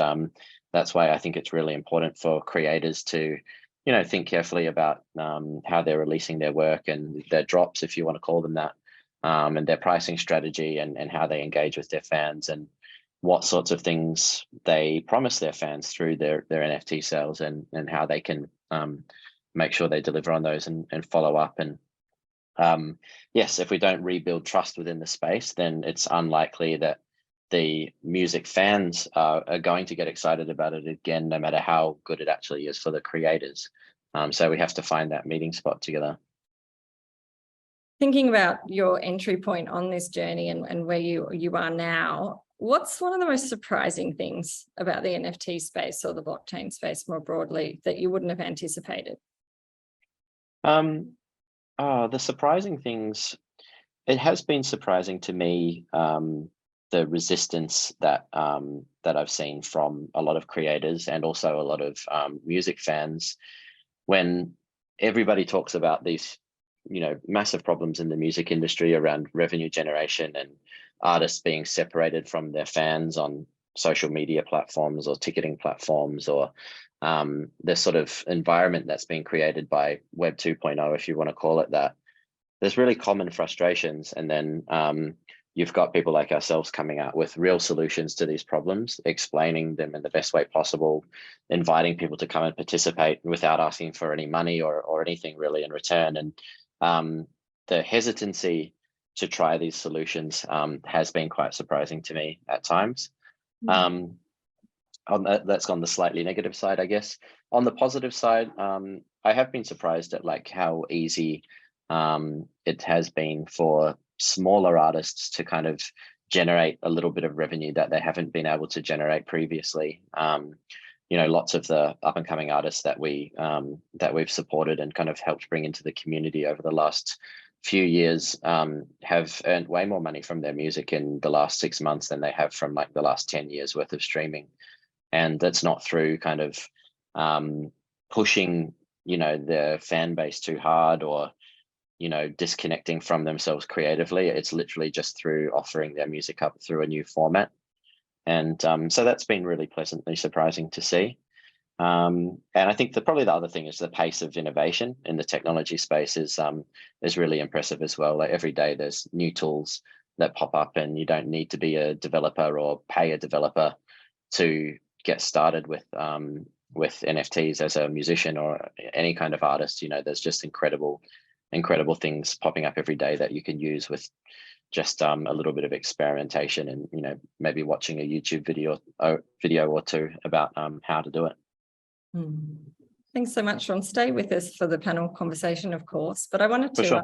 that's why I think it's really important for creators to, you know, think carefully about how they're releasing their work and their drops, if you want to call them that, and their pricing strategy and how they engage with their fans and what sorts of things they promise their fans through their NFT sales and how they can make sure they deliver on those and follow up. And yes, if we don't rebuild trust within the space, then it's unlikely that the music fans are going to get excited about it again, no matter how good it actually is for the creators. So we have to find that meeting spot together. Thinking about your entry point on this journey and where you are now, what's one of the most surprising things about the NFT space or the blockchain space more broadly that you wouldn't have anticipated? The surprising things, it has been surprising to me, the resistance that I've seen from a lot of creators and also a lot of music fans when everybody talks about these, you know, massive problems in the music industry around revenue generation and artists being separated from their fans on social media platforms or ticketing platforms, or the sort of environment that's been created by Web 2.0, if you want to call it that. There's really common frustrations, and then you've got people like ourselves coming out with real solutions to these problems, explaining them in the best way possible, inviting people to come and participate without asking for any money or anything really in return. And the hesitancy to try these solutions has been quite surprising to me at times. That's on the slightly negative side, I guess. On the positive side, I have been surprised at like how easy it has been for smaller artists to kind of generate a little bit of revenue that they haven't been able to generate previously. You know, lots of the up and coming artists that we've supported and kind of helped bring into the community over the last few years have earned way more money from their music in the last 6 months than they have from like the last 10 years worth of streaming. And that's not through kind of pushing, you know, their fan base too hard or, you know, disconnecting from themselves creatively. It's literally just through offering their music up through a new format. And so that's been really pleasantly surprising to see. And I think probably the other thing is the pace of innovation in the technology space is really impressive as well. Like every day there's new tools that pop up, and you don't need to be a developer or pay a developer to get started with NFTs as a musician or any kind of artist. You know, there's just incredible things popping up every day that you can use with just a little bit of experimentation and, you know, maybe watching a YouTube video or two about how to do it. Thanks so much, Sean. Stay with us for the panel conversation, of course, but I wanted to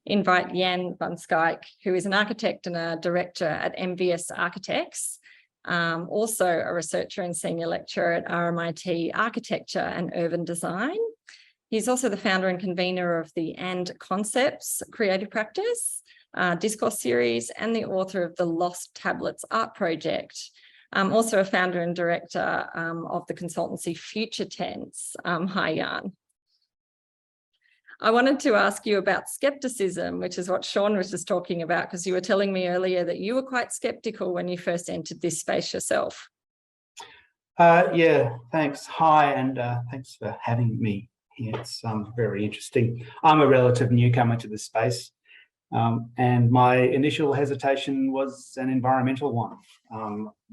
invite Jan van Schaik, who is an architect and a director at MVS Architects, also a researcher and senior lecturer at RMIT Architecture and Urban Design. He's also the founder and convener of the And Concepts creative practice, discourse series, and the author of the Lost Tablets art project. Also a founder and director of the consultancy Future Tense. Hi, Jan. I wanted to ask you about skepticism, which is what Sean was just talking about, because you were telling me earlier that you were quite skeptical when you first entered this space yourself. Yeah, thanks. Hi, and thanks for having me here. It's very interesting. I'm a relative newcomer to this space. And my initial hesitation was an environmental one.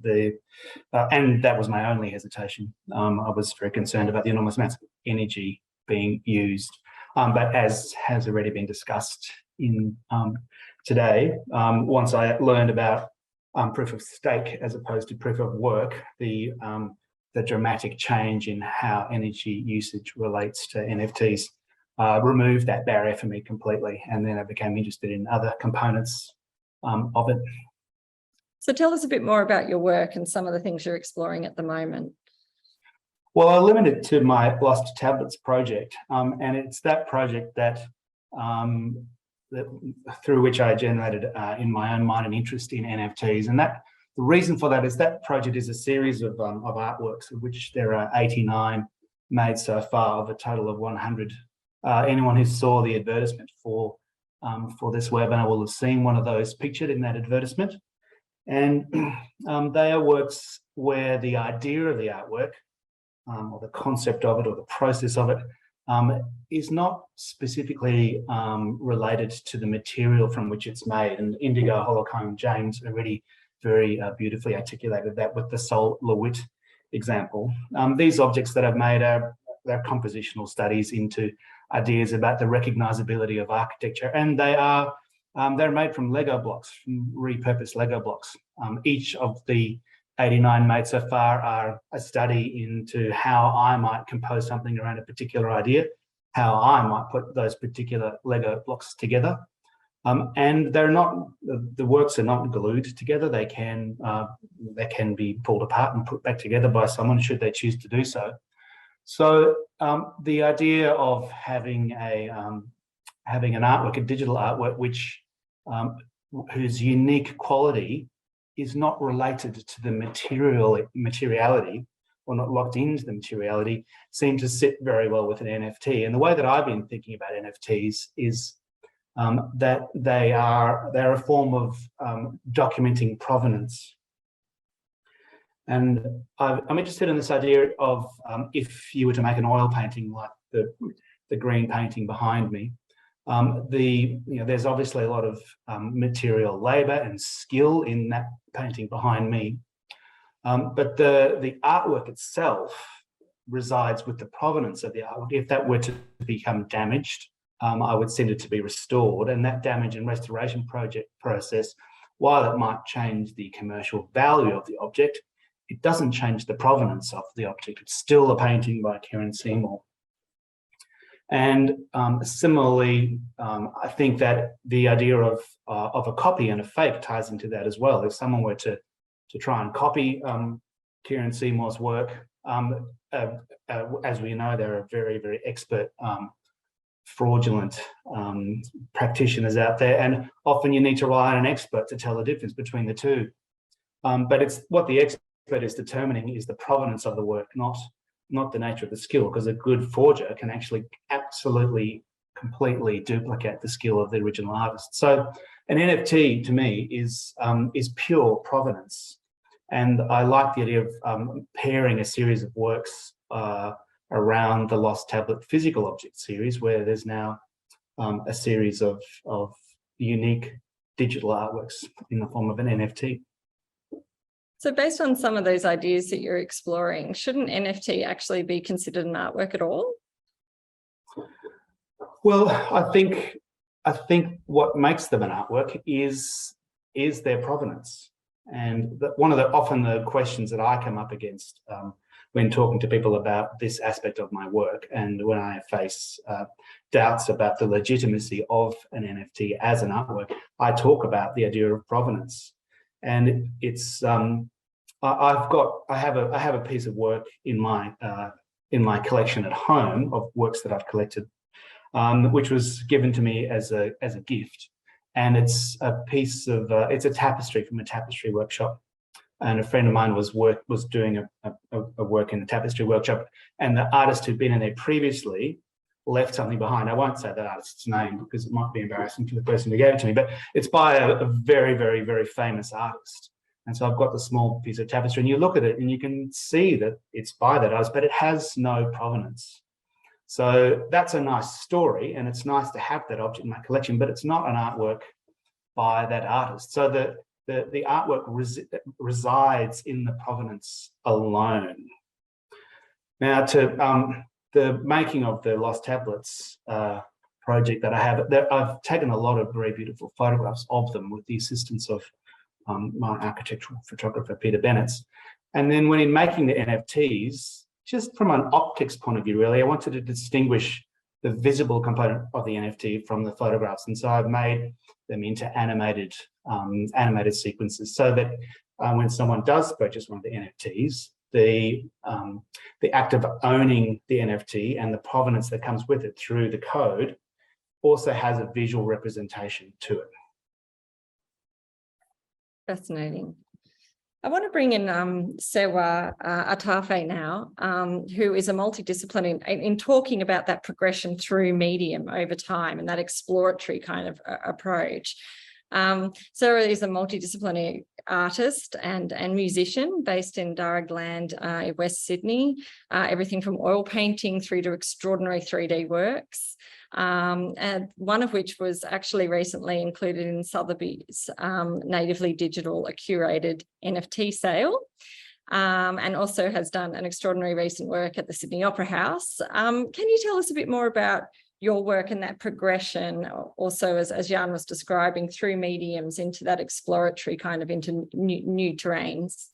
And that was my only hesitation. I was very concerned about the enormous amounts of energy being used. But as has already been discussed in today, once I learned about proof of stake as opposed to proof of work, the dramatic change in how energy usage relates to NFTs removed that barrier for me completely, and then I became interested in other components of it. So tell us a bit more about your work and some of the things you're exploring at the moment. Well, I limited it to my Lost Tablets project, and it's that project that through which I generated in my own mind an interest in NFTs, and that the reason for that is that project is a series of artworks, of which there are 89 made so far, of a total of 100. Anyone who saw the advertisement for this webinar will have seen one of those pictured in that advertisement. And they are works where the idea of the artwork, or the concept of it, or the process of it, is not specifically related to the material from which it's made. And Indigo Holcombe-James already very beautifully articulated that with the Sol LeWitt example. These objects that I've made are compositional studies into ideas about the recognizability of architecture, and they're made from Lego blocks, from repurposed Lego blocks. Each of the 89 made so far are a study into how I might compose something around a particular idea, how I might put those particular Lego blocks together. And they're not, the works are not glued together. They can be pulled apart and put back together by someone should they choose to do so. So the idea of having an artwork, a digital artwork, which whose unique quality is not related to the materiality, or not locked into the materiality, seem to sit very well with an NFT. And the way that I've been thinking about NFTs is that they're a form of documenting provenance. And I'm interested in this idea of if you were to make an oil painting like the green painting behind me, there's obviously a lot of material labor and skill in that painting behind me, but the artwork itself resides with the provenance of the artwork. If that were to become damaged, I would send it to be restored, and that damage and restoration process, while it might change the commercial value of the object, it doesn't change the provenance of the object. It's still a painting by Karen Seymour. And similarly, I think that the idea of a copy and a fake ties into that as well. If someone were to try and copy Karen Seymour's work, as we know, there are very, very expert fraudulent practitioners out there, and often you need to rely on an expert to tell the difference between the two. But it's what the expert is determining is the provenance of the work, not the nature of the skill, because a good forger can actually absolutely completely duplicate the skill of the original artist. So an NFT to me is pure provenance. And I like the idea of pairing a series of works around the Lost Tablet physical object series, where there's now a series of unique digital artworks in the form of an NFT. So based on some of those ideas that you're exploring, shouldn't NFT actually be considered an artwork at all? Well, I think what makes them an artwork is their provenance. And often the questions that I come up against when talking to people about this aspect of my work, and when I face doubts about the legitimacy of an NFT as an artwork, I talk about the idea of provenance. And it's I have a piece of work in my collection at home of works that I've collected, which was given to me as a gift, and it's a piece of it's a tapestry from a tapestry workshop, and a friend of mine was doing a work in the tapestry workshop, and the artist who'd been in there previously left something behind. I won't say that artist's name because it might be embarrassing for the person who gave it to me, but it's by a very, very, very famous artist. And so I've got the small piece of tapestry, and you look at it and you can see that it's by that artist, but it has no provenance. So that's a nice story, and it's nice to have that object in my collection, but it's not an artwork by that artist. So the artwork resides in the provenance alone. Now, to the making of the Lost Tablets project that I have, I've taken a lot of very beautiful photographs of them with the assistance of my architectural photographer, Peter Bennett. And then when in making the NFTs, just from an optics point of view, really, I wanted to distinguish the visible component of the NFT from the photographs. And so I've made them into animated sequences, so that when someone does purchase one of the NFTs, the act of owning the NFT and the provenance that comes with it through the code also has a visual representation to it. Fascinating. I want to bring in Serwah Attafuah now, who is a multidisciplinary in talking about that progression through medium over time and that exploratory kind of approach. Serwah is a multidisciplinary artist and musician based in Darragland, West Sydney, everything from oil painting through to extraordinary 3D works. And one of which was actually recently included in Sotheby's natively digital, a curated NFT sale, and also has done an extraordinary recent work at the Sydney Opera House. Can you tell us a bit more about your work and that progression, also as Jan was describing, through mediums into that exploratory kind of into new terrains?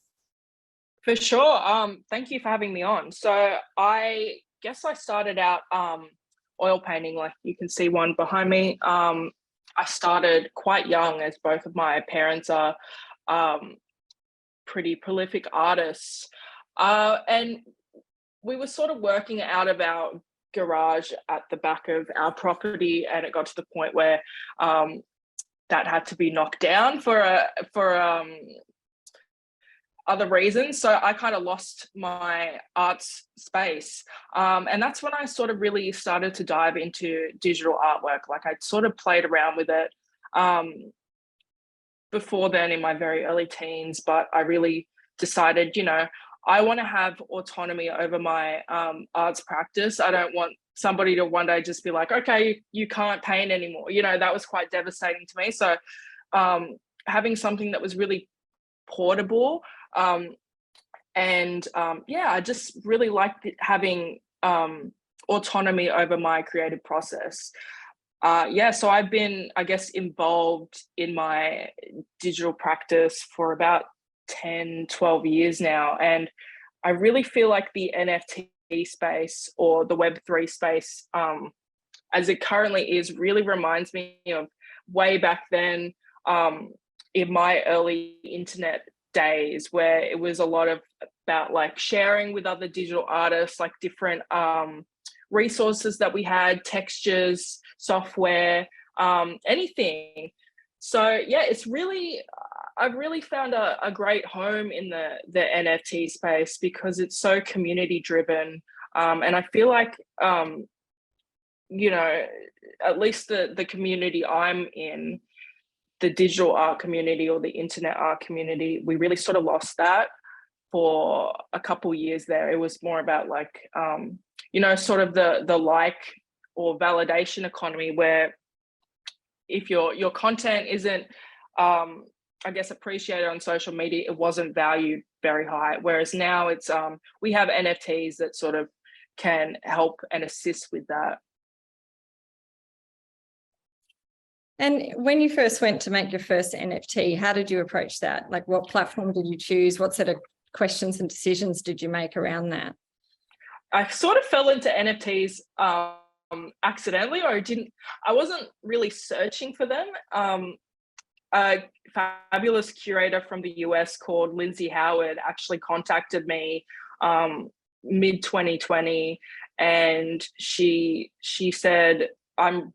For sure. Thank you for having me on. So I guess I started out oil painting, like you can see one behind me. I started quite young, as both of my parents are pretty prolific artists. And we were sort of working out of our garage at the back of our property, and it got to the point where that had to be knocked down for other reasons. So I kind of lost my arts space. And that's when I sort of really started to dive into digital artwork. Like I'd sort of played around with it before then in my very early teens, but I really decided, I want to have autonomy over my arts practice. I don't want somebody to one day just be like, okay, you can't paint anymore. That was quite devastating to me. So having something that was really portable, I just really liked having autonomy over my creative process. So I've been, I guess, involved in my digital practice for about 10, 12 years now. And I really feel like the NFT space, or the Web3 space, as it currently is, really reminds me of way back then in my early internet days, where it was a lot about like sharing with other digital artists, like different resources that we had, textures, software, anything. So yeah, I've really found a great home in the NFT space because it's so community driven. And I feel like, at least the community I'm in, the digital art community or the internet art community, we really sort of lost that. for a couple years there. It was more about like, you know, sort of the like or validation economy, where if your content isn't, I guess, appreciated on social media, it wasn't valued very high. Whereas now it's, we have NFTs that sort of can help and assist with that. And when you first went to make your first NFT, how did you approach that? Like, what platform did you choose? What sort of questions and decisions did you make around that? I sort of fell into NFTs accidentally, or I wasn't really searching for them. A fabulous curator from the US called Lindsay Howard actually contacted me mid 2020, and she said, I'm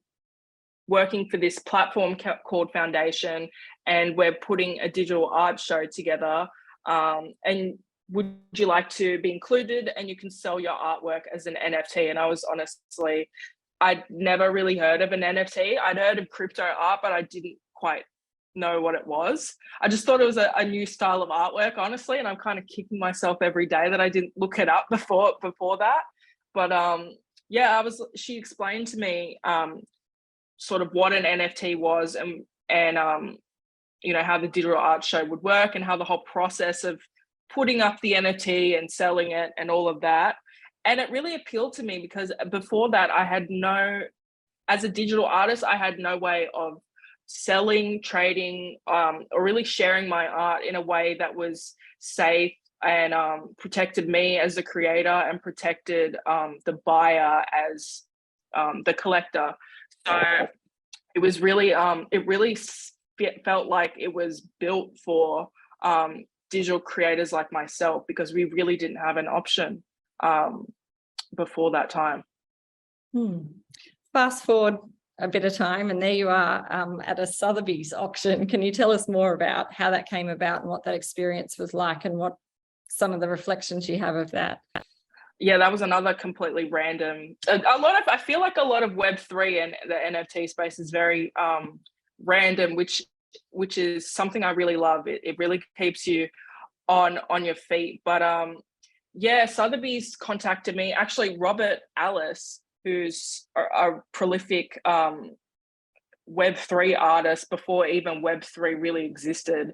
working for this platform called Foundation, and we're putting a digital art show together, and would you like to be included, and you can sell your artwork as an NFT. And I was honestly, I'd never really heard of an NFT. I'd heard of crypto art, but I didn't quite know what it was. I just thought it was a new style of artwork, honestly, and I'm kind of kicking myself every day that I didn't look it up before that. But yeah, she explained to me sort of what an NFT was, and you know, how the digital art show would work, and how the whole process of putting up the NFT and selling it and all of that. And it really appealed to me because before that, as a digital artist, I had no way of selling, trading, or really sharing my art in a way that was safe and protected me as a creator and protected the buyer as the collector. So it was really, it really felt like it was built for digital creators like myself, because we really didn't have an option before that time. Fast forward a bit of time, and there you are at a Sotheby's auction. Can you tell us more about how that came about and what that experience was like, and what some of the reflections you have of that? Yeah, that was another completely random. I feel like a lot of Web3 and the NFT space is very random, which is something I really love. It really keeps you on your feet. But yeah, Sotheby's contacted me. Actually, Robert Alice, who's a prolific Web3 artist before even Web3 really existed,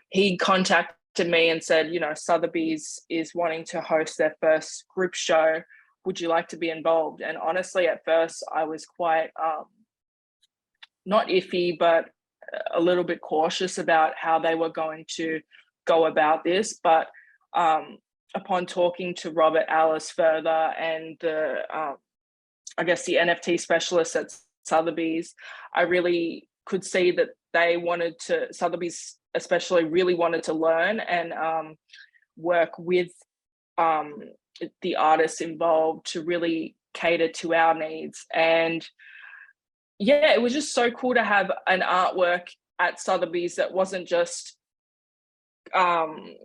he contacted me and said, you know, Sotheby's is wanting to host their first group show. Would you like to be involved? And honestly, at first I was quite not iffy, but a little bit cautious about how they were going to go about this. But upon talking to Robert Alice further, and I guess the NFT specialist at Sotheby's, I really could see that Sotheby's especially really wanted to learn and work with the artists involved to really cater to our needs. And yeah, it was just so cool to have an artwork at Sotheby's that wasn't just going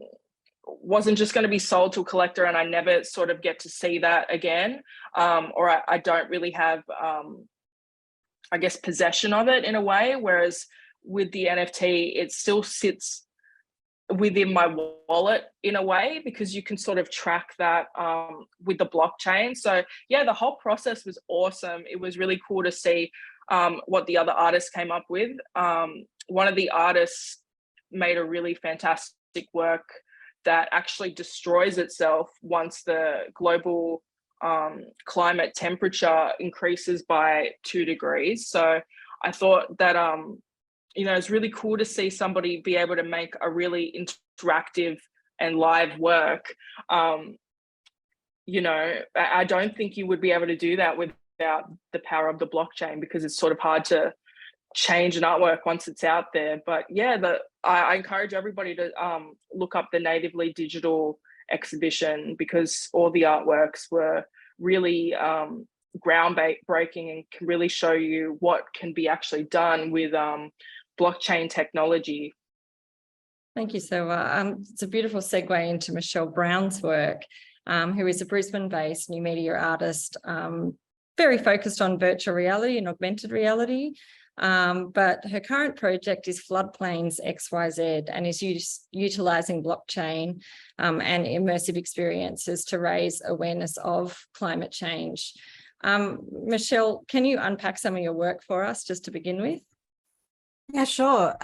to be sold to a collector, and I never sort of get to see that again, or I don't really have I guess possession of it in a way. Whereas with the NFT, it still sits within my wallet in a way, because you can sort of track that with the blockchain. So yeah, the whole process was awesome. It was really cool to see what the other artists came up with. One of the artists made a really fantastic work that actually destroys itself once the global climate temperature increases by 2 degrees. So I thought that you know, it's really cool to see somebody be able to make a really interactive and live work. You know, I don't think you would be able to do that without the power of the blockchain, because it's sort of hard to change an artwork once it's out there. But yeah, I encourage everybody to look up the Natively Digital exhibition, because all the artworks were really groundbreaking and can really show you what can be actually done with blockchain technology. Thank you, Serwah. It's a beautiful segue into Michelle Brown's work, who is a Brisbane-based new media artist very focused on virtual reality and augmented reality. But her current project is Floodplains XYZ and is utilising blockchain and immersive experiences to raise awareness of climate change. Michelle, can you unpack some of your work for us just to begin with? Yeah, sure.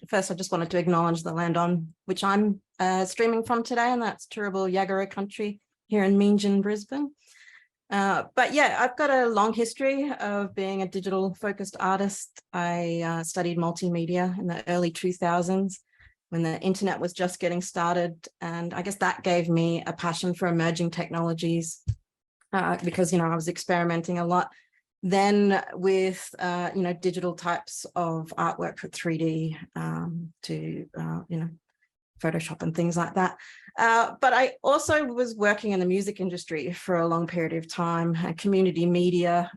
First, I just wanted to acknowledge the land on which I'm streaming from today, and that's Turrbal Yagara country here in Meanjin, Brisbane. But yeah, I've got a long history of being a digital focused artist. I studied multimedia in the early 2000s when the internet was just getting started. And I guess that gave me a passion for emerging technologies because, I was experimenting a lot then with, digital types of artwork for 3D to, Photoshop and things like that. But I also was working in the music industry for a long period of time. Community media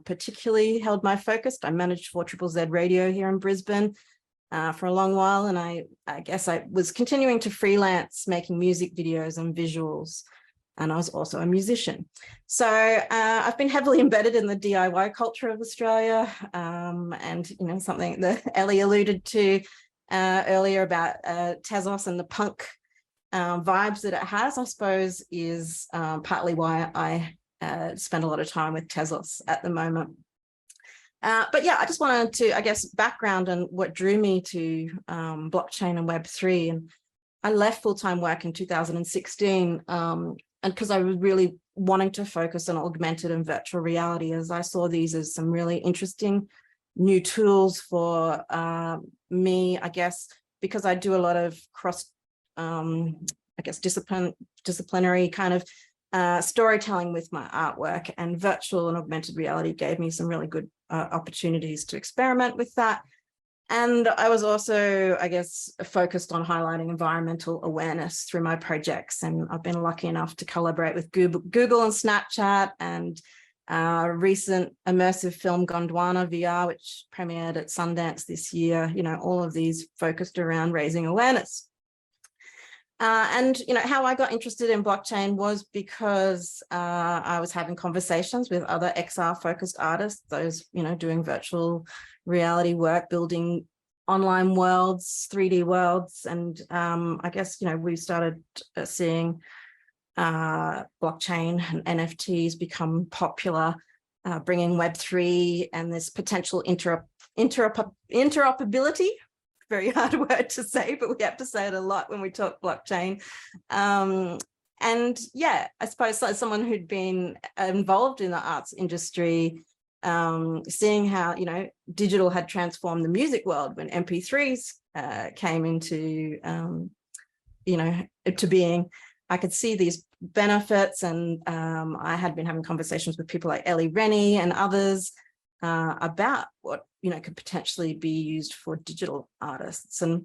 particularly held my focus. I managed 4ZZZ Radio here in Brisbane for a long while. And I guess I was continuing to freelance making music videos and visuals. And I was also a musician. So I've been heavily embedded in the DIY culture of Australia. And, something that Ellie alluded to earlier about Tezos and the punk vibes that it has, I suppose, is partly why I spend a lot of time with Tezos at the moment. But yeah, I just wanted to, I guess, background on what drew me to blockchain and Web3. And I left full-time work in 2016 and because I was really wanting to focus on augmented and virtual reality, as I saw these as some really interesting new tools for me, I guess, because I do a lot of cross, disciplinary kind of storytelling with my artwork, and virtual and augmented reality gave me some really good opportunities to experiment with that. And I was also, I guess, focused on highlighting environmental awareness through my projects. And I've been lucky enough to collaborate with Google and Snapchat, and recent immersive film Gondwana VR, which premiered at Sundance this year. All of these focused around raising awareness. And how I got interested in blockchain was because I was having conversations with other XR focused artists, those doing virtual reality work, building online worlds, 3D worlds, and I guess we started seeing blockchain and NFTs become popular, bringing Web3 and this potential interoperability. Very hard word to say, but we have to say it a lot when we talk blockchain. And yeah, I suppose like someone who'd been involved in the arts industry, seeing how, digital had transformed the music world when MP3s came into, to being, I could see these benefits. And I had been having conversations with people like Ellie Rennie and others about what could potentially be used for digital artists. And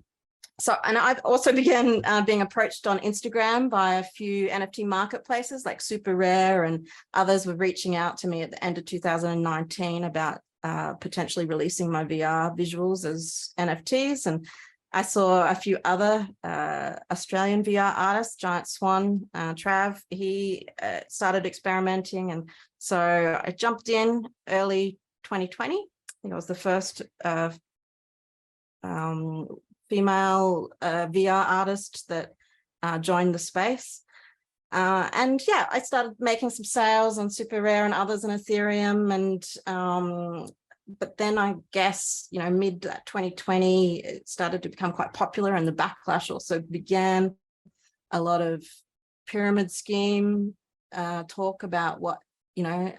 I've also began being approached on Instagram by a few NFT marketplaces like Super Rare, and others were reaching out to me at the end of 2019 about potentially releasing my VR visuals as NFTs. And I saw a few other Australian VR artists, Giant Swan, Trav, he started experimenting. And so I jumped in early 2020. I think I was the first female VR artist that joined the space. And yeah, I started making some sales on Super Rare and others in Ethereum. And but then I guess, mid 2020, it started to become quite popular, and the backlash also began. A lot of pyramid scheme talk about what, I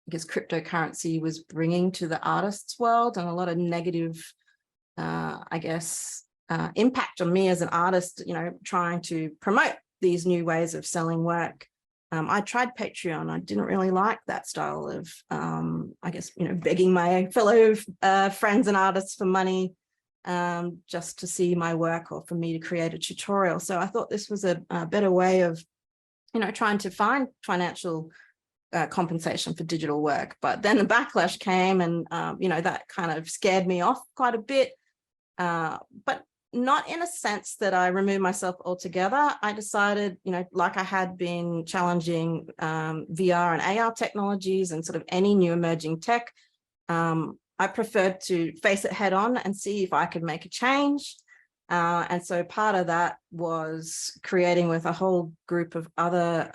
guess cryptocurrency was bringing to the artists world, and a lot of negative, impact on me as an artist, trying to promote these new ways of selling work. I tried Patreon. I didn't really like that style of, begging my fellow friends and artists for money just to see my work or for me to create a tutorial. So I thought this was a better way of, trying to find financial compensation for digital work. But then the backlash came, and that kind of scared me off quite a bit. But not in a sense that I removed myself altogether. I decided, like I had been challenging VR and AR technologies and sort of any new emerging tech, I preferred to face it head on and see if I could make a change. And so part of that was creating with a whole group of other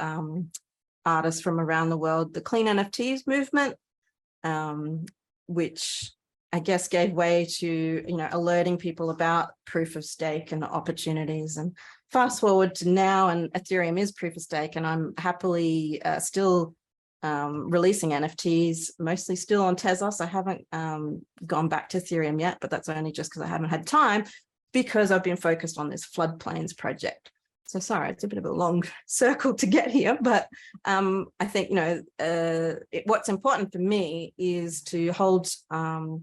artists from around the world, the Clean NFTs movement, which I guess gave way to, alerting people about proof of stake and the opportunities. And fast forward to now, and Ethereum is proof of stake, and I'm happily still releasing NFTs, mostly still on Tezos. I haven't gone back to Ethereum yet, but that's only just because I haven't had time, because I've been focused on this floodplains project. So sorry, it's a bit of a long circle to get here, but I think, what's important for me is to hold, what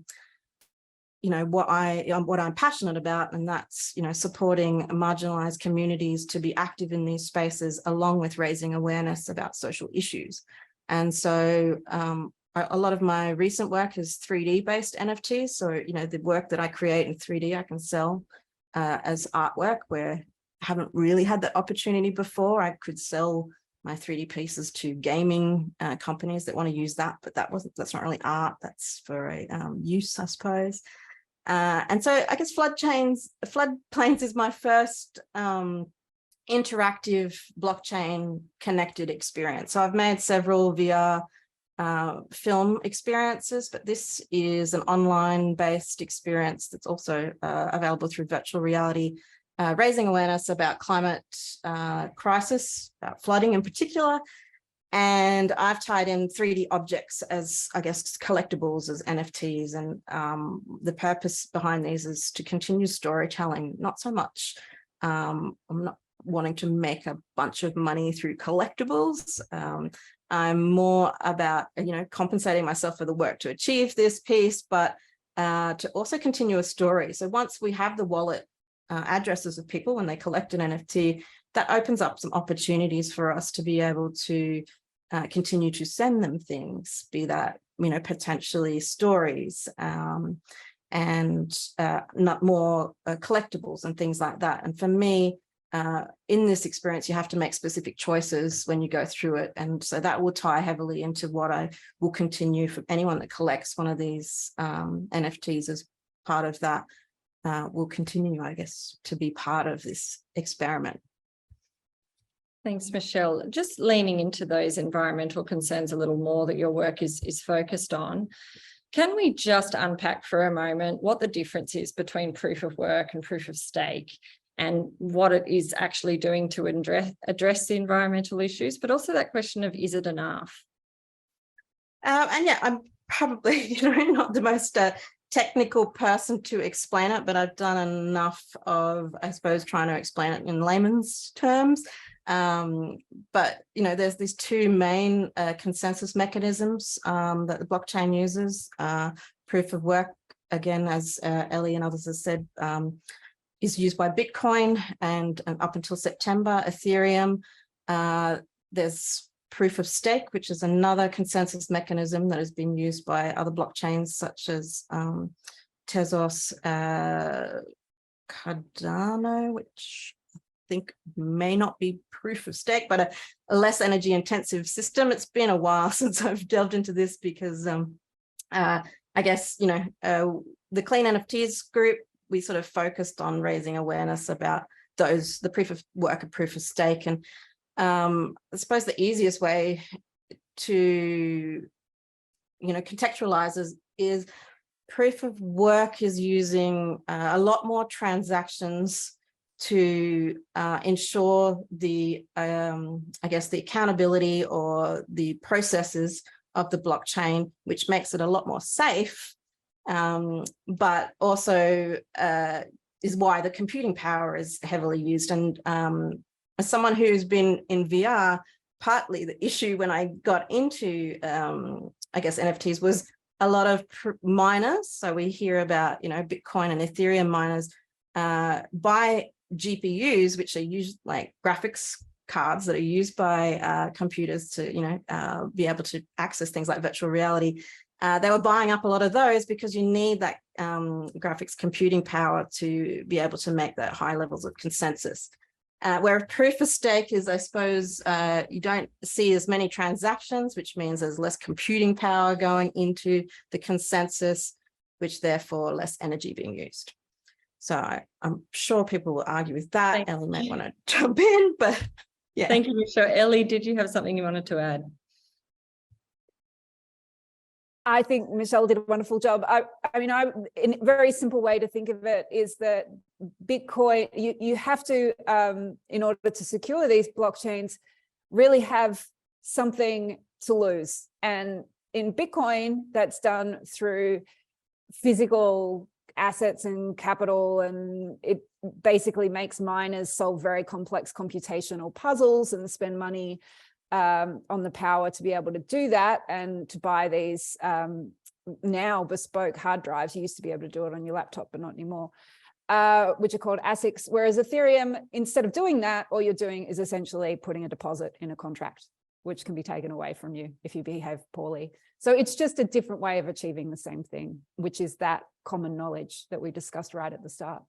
I'm passionate about, and that's, supporting marginalized communities to be active in these spaces, along with raising awareness about social issues. And so a lot of my recent work is 3D based NFTs. So, the work that I create in 3D, I can sell as artwork, where I haven't really had that opportunity before. I could sell my 3D pieces to gaming companies that want to use that, but that's not really art. That's for a use, I suppose. And so I guess floodplains is my first interactive blockchain connected experience. So I've made several VR film experiences, but this is an online based experience that's also available through virtual reality, raising awareness about climate crisis, about flooding in particular. And I've tied in 3D objects as, I guess, collectibles, as NFTs. And the purpose behind these is to continue storytelling, not so much, I'm not wanting to make a bunch of money through collectibles. I'm more about, compensating myself for the work to achieve this piece, but to also continue a story. So once we have the wallet addresses of people when they collect an NFT, that opens up some opportunities for us to be able to continue to send them things, be that, potentially stories and not more collectibles and things like that. And for me, in this experience, you have to make specific choices when you go through it. And so that will tie heavily into what I will continue for anyone that collects one of these NFTs as part of that, will continue, I guess, to be part of this experiment. Thanks, Michelle. Just leaning into those environmental concerns a little more that your work is focused on, can we just unpack for a moment what the difference is between proof of work and proof of stake, and what it is actually doing to address the environmental issues, but also that question of, is it enough? And yeah, I'm probably not the most technical person to explain it, but I've done enough of, I suppose, trying to explain it in layman's terms. But there's these two main consensus mechanisms that the blockchain uses. Proof of work, again, as Ellie and others have said, is used by Bitcoin, and up until September, Ethereum. There's proof of stake, which is another consensus mechanism that has been used by other blockchains such as Tezos, Cardano, which I think may not be proof of stake, but a less energy intensive system. It's been a while since I've delved into this because I guess, the Clean NFTs group, we sort of focused on raising awareness about the proof of work and proof of stake. And I suppose the easiest way to, contextualize is proof of work is using a lot more transactions to ensure the, I guess, the accountability or the processes of the blockchain, which makes it a lot more safe. But also is why the computing power is heavily used. And as someone who's been in VR, partly the issue when I got into, I guess, NFTs was a lot of miners. So we hear about, Bitcoin and Ethereum miners buy GPUs, which are used like graphics cards that are used by computers to, be able to access things like virtual reality. they were buying up a lot of those because you need that graphics computing power to be able to make that high levels of consensus. Where proof of stake is, I suppose, you don't see as many transactions, which means there's less computing power going into the consensus, which therefore less energy being used. So I'm sure people will argue with that. Ellie might want to jump in, but yeah. Thank you, Michelle. Ellie, did you have something you wanted to add? I think Michelle did a wonderful job. I mean, a very simple way to think of it is that Bitcoin, you have to, in order to secure these blockchains, really have something to lose. And in Bitcoin, that's done through physical assets and capital, and it basically makes miners solve very complex computational puzzles and spend money on the power to be able to do that and to buy these now bespoke hard drives. You used to be able to do it on your laptop, but not anymore, which are called ASICs. Whereas Ethereum, instead of doing that, all you're doing is essentially putting a deposit in a contract, which can be taken away from you if you behave poorly. So it's just a different way of achieving the same thing, which is that common knowledge that we discussed right at the start.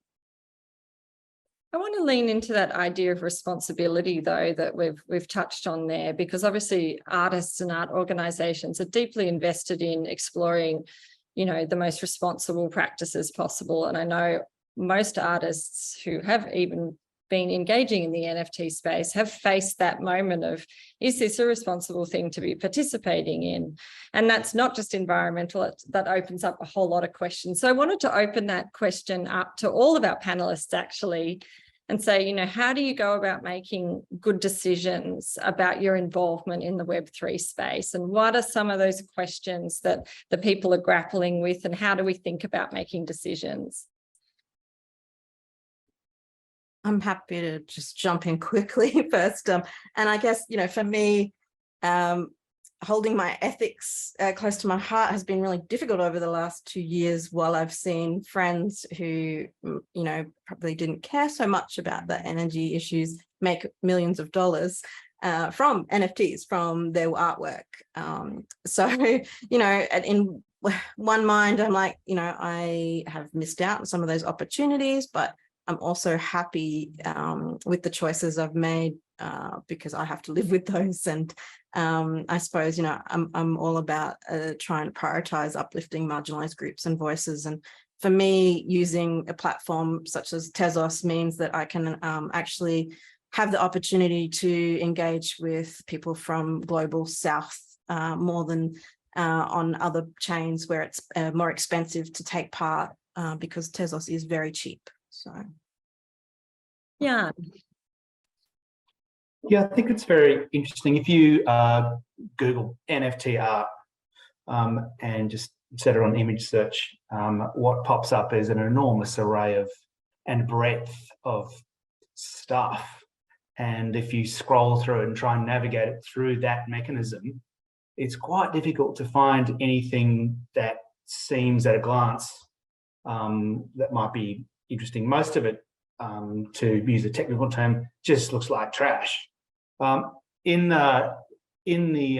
I want to lean into that idea of responsibility, though, that we've touched on there, because obviously artists and art organizations are deeply invested in exploring, you know, the most responsible practices possible. And I know most artists who have even been engaging in the NFT space have faced that moment of, is this a responsible thing to be participating in? And that's not just environmental, that opens up a whole lot of questions. So I wanted to open that question up to all of our panelists, actually, and say, you know, how do you go about making good decisions about your involvement in the Web3 space? And what are some of those questions that the people are grappling with, and how do we think about making decisions? I'm happy to just jump in quickly first. And I guess, you know, for me, holding my ethics close to my heart has been really difficult over the last 2 years, while I've seen friends who, you know, probably didn't care so much about the energy issues make millions of dollars from NFTs, from their artwork. So, you know, in one mind, I'm like, you know, I have missed out on some of those opportunities, but I'm also happy with the choices I've made because I have to live with those. And I suppose, you know, I'm all about trying to prioritize uplifting marginalized groups and voices. And for me, using a platform such as Tezos means that I can actually have the opportunity to engage with people from global south more than on other chains where it's more expensive to take part because Tezos is very cheap. So, yeah. Yeah, I think it's very interesting. If you Google NFT art and just set it on image search, what pops up is an enormous array of and breadth of stuff. And if you scroll through it and try and navigate it through that mechanism, it's quite difficult to find anything that seems at a glance that might be interesting. Most of it, to use a technical term, just looks like trash. In the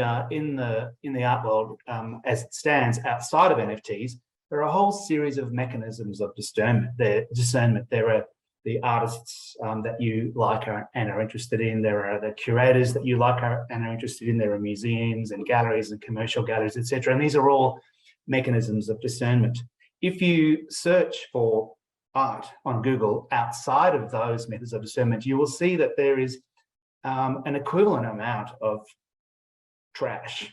art world, as it stands outside of NFTs, there are a whole series of mechanisms of discernment. There are the artists that you like and are interested in. There are the curators that you like and are interested in. There are museums and galleries and commercial galleries, etc. And these are all mechanisms of discernment. If you search for art on Google outside of those methods of discernment, you will see that there is an equivalent amount of trash.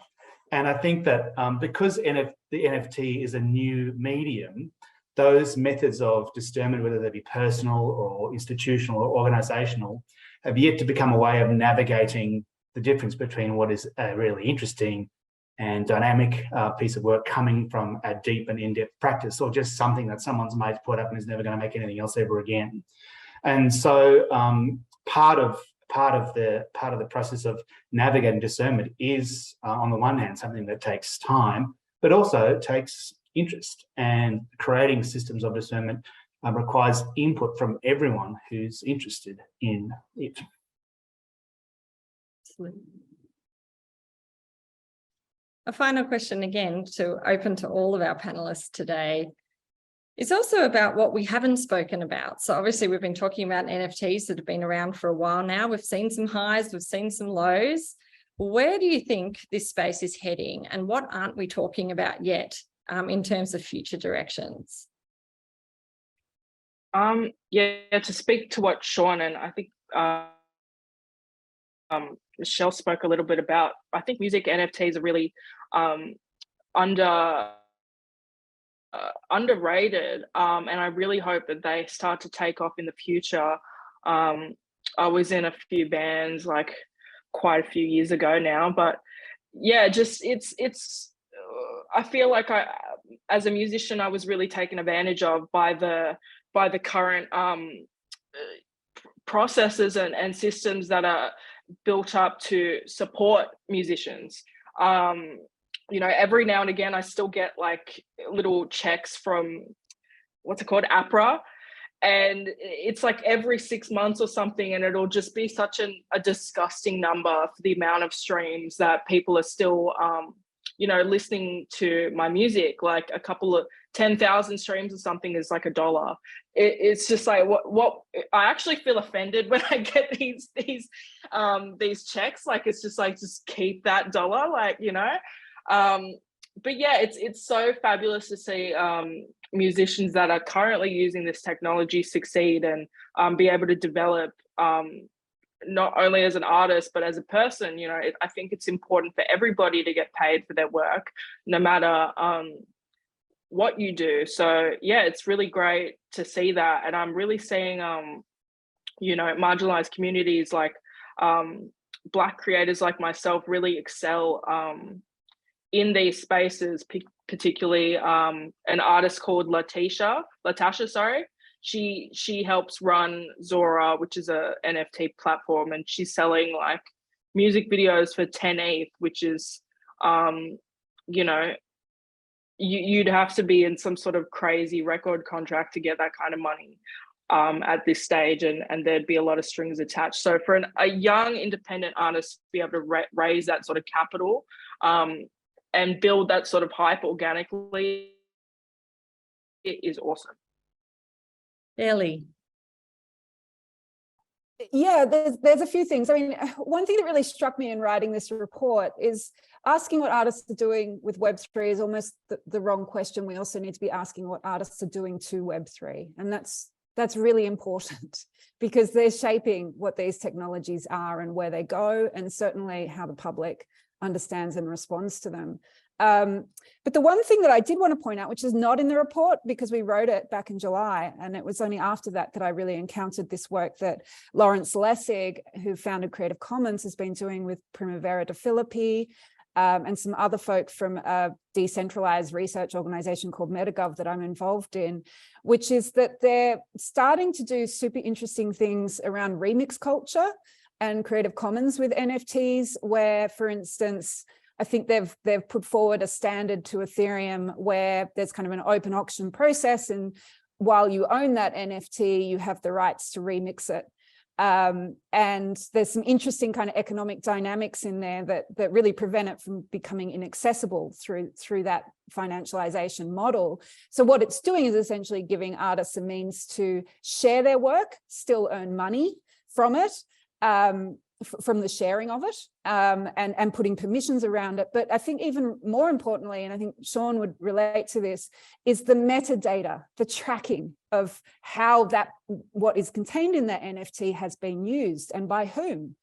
And I think that because the NFT is a new medium, those methods of discernment, whether they be personal or institutional or organizational, have yet to become a way of navigating the difference between what is a really interesting and dynamic piece of work coming from a deep and in-depth practice, or just something that someone's made to put up and is never going to make anything else ever again. And so part of the process of navigating discernment is, on the one hand, something that takes time, but also takes interest. And creating systems of discernment requires input from everyone who's interested in it. a final question again to open to all of our panelists today is also about what we haven't spoken about. So obviously we've been talking about NFTs that have been around for a while now. We've seen some highs, we've seen some lows. Where do you think this space is heading, and what aren't we talking about yet in terms of future directions? Yeah, to speak to what Sean and I think Michelle spoke a little bit about, I think music NFTs are really underrated, and I really hope that they start to take off in the future. I was in a few bands like quite a few years ago now, but yeah, just it's I feel like as a musician I was really taken advantage of by the current processes and systems that are built up to support musicians. You know, every now and again I still get like little checks from, what's it called, APRA, and it's like every 6 months or something, and it'll just be such a disgusting number for the amount of streams that people are still you know, listening to my music. Like a couple of 10,000 streams or something is like $1. It's just like what I actually feel offended when I get these checks. Like it's just like, just keep that dollar, like, you know. But yeah, it's so fabulous to see musicians that are currently using this technology succeed and be able to develop not only as an artist but as a person. You know, I think it's important for everybody to get paid for their work, no matter what you do. So yeah, it's really great to see that, and I'm really seeing you know, marginalized communities like Black creators like myself really excel in these spaces, particularly an artist called Latasha, sorry. She helps run Zora, which is a NFT platform, and she's selling like music videos for 10 ETH, which is, you know, you'd have to be in some sort of crazy record contract to get that kind of money at this stage, and there'd be a lot of strings attached. So for a young independent artist to be able to raise that sort of capital and build that sort of hype organically, it is awesome. Ellie. Yeah, there's a few things. I mean, one thing that really struck me in writing this report is asking what artists are doing with Web3 is almost the wrong question. We also need to be asking what artists are doing to Web3. And that's really important because they're shaping what these technologies are and where they go, and certainly how the public understands and responds to them. But the one thing that I did want to point out, which is not in the report because we wrote it back in July, and it was only after that I really encountered this work that Lawrence Lessig, who founded Creative Commons, has been doing with Primavera de Philippi, and some other folk from a decentralized research organization called MetaGov that I'm involved in, which is that they're starting to do super interesting things around remix culture and Creative Commons with NFTs, where, for instance, I think they've put forward a standard to Ethereum where there's kind of an open auction process, and while you own that NFT, you have the rights to remix it. And there's some interesting kind of economic dynamics in there that really prevent it from becoming inaccessible through that financialization model. So what it's doing is essentially giving artists a means to share their work, still earn money from it, from the sharing of it, and putting permissions around it. But I think even more importantly, and I think Sean would relate to this, is the metadata, the tracking of how what is contained in that NFT has been used and by whom.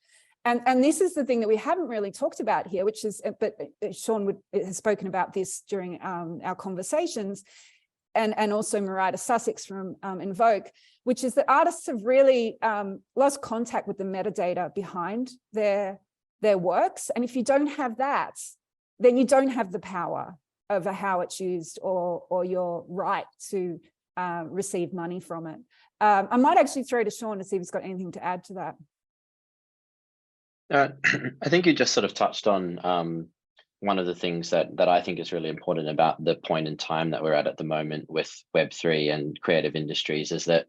And this is the thing that we haven't really talked about here, which is, but Sean has spoken about this during our conversations, and also Marita Sussex from Invoke, which is that artists have really lost contact with the metadata behind their works. And if you don't have that, then you don't have the power over how it's used or your right to receive money from it. I might actually throw to Sean to see if he's got anything to add to that. I think you just sort of touched on one of the things that I think is really important about the point in time that we're at the moment with Web3 and creative industries is that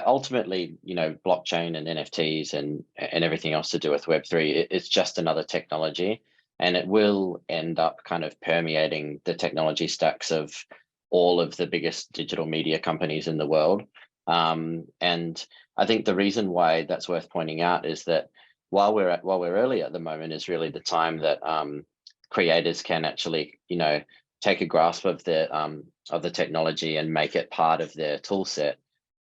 ultimately, you know, blockchain and NFTs and everything else to do with Web3, it's just another technology. and it will end up kind of permeating the technology stacks of all of the biggest digital media companies in the world. And I think the reason why that's worth pointing out is that while we're early at the moment is really the time that creators can actually, take a grasp of the technology and make it part of their tool set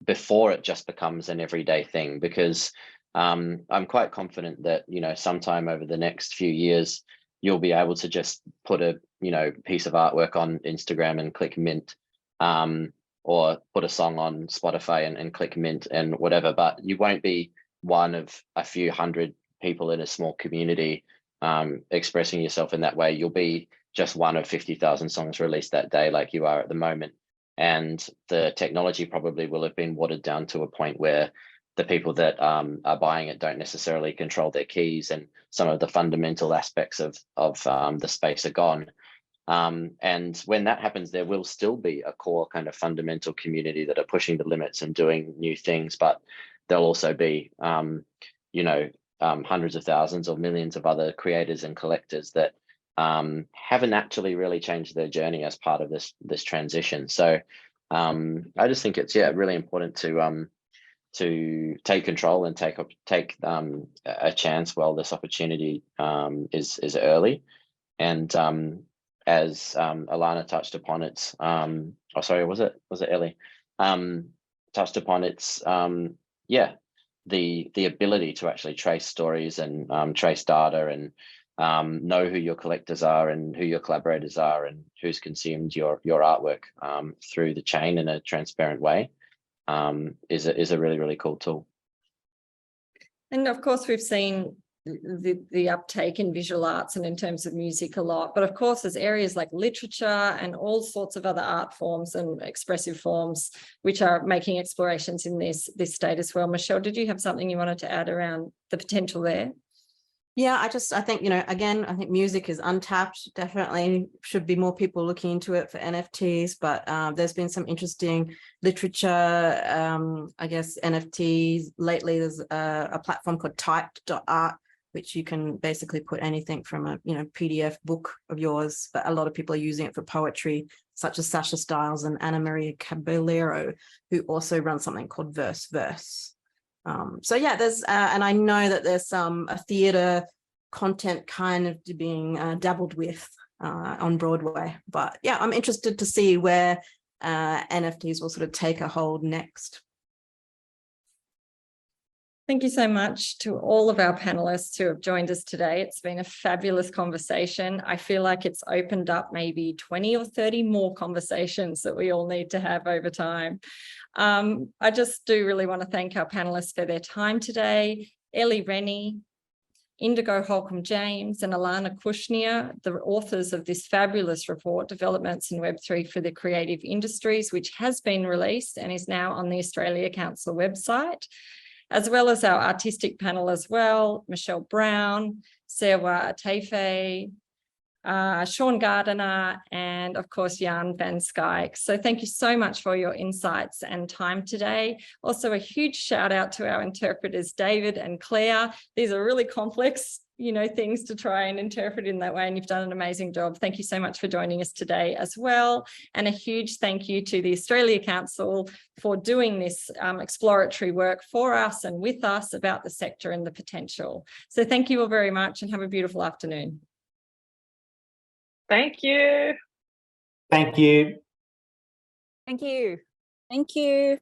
before it just becomes an everyday thing. Because I'm quite confident that, sometime over the next few years, you'll be able to just put a, piece of artwork on Instagram and click mint, or put a song on Spotify and click mint and whatever, but you won't be one of a few hundred people in a small community expressing yourself in that way. You'll be just one of 50,000 songs released that day, like you are at the moment. And the technology probably will have been watered down to a point where the people that are buying it don't necessarily control their keys, and some of the fundamental aspects of the space are gone. And when that happens, there will still be a core kind of fundamental community that are pushing the limits and doing new things, but there'll also be, hundreds of thousands or millions of other creators and collectors that haven't actually really changed their journey as part of this transition. So I just think it's really important to take control and take a chance while this opportunity is early. And as Alana touched upon, it's was it Ellie touched upon, it's the ability to actually trace stories and trace data and know who your collectors are and who your collaborators are and who's consumed your artwork through the chain in a transparent way is a really, really cool tool. And of course, we've seen the uptake in visual arts and in terms of music a lot, but of course there's areas like literature and all sorts of other art forms and expressive forms which are making explorations in this state as well. Michelle, did you have something you wanted to add around the potential there? Yeah, I think, again, I think music is untapped. Definitely should be more people looking into it for NFTs, but there's been some interesting literature, I guess, NFTs. Lately, there's a platform called typed.art, which you can basically put anything from a, PDF book of yours, but a lot of people are using it for poetry, such as Sasha Stiles and Anna Maria Caballero, who also run something called Verse. So yeah, there's and I know that there's some theatre content kind of being dabbled with on Broadway, but yeah, I'm interested to see where NFTs will sort of take a hold next. Thank you so much to all of our panelists who have joined us today. It's been a fabulous conversation. I feel like it's opened up maybe 20 or 30 more conversations that we all need to have over time. I just do really want to thank our panelists for their time today. Ellie Rennie, Indigo Holcombe-James and Alana Kushnir, the authors of this fabulous report, Developments in Web3 for the Creative Industries, which has been released and is now on the Australia Council website, as well as our artistic panel as well, Michelle Brown, Serwah Attafuah, Sean Gardner, and of course, Jan van Schaik. So thank you so much for your insights and time today. Also a huge shout out to our interpreters, David and Claire. These are really complex, things to try and interpret in that way, and you've done an amazing job. Thank you so much for joining us today as well. And a huge thank you to the Australia Council for doing this exploratory work for us and with us about the sector and the potential. So thank you all very much and have a beautiful afternoon. Thank you. Thank you. Thank you. Thank you.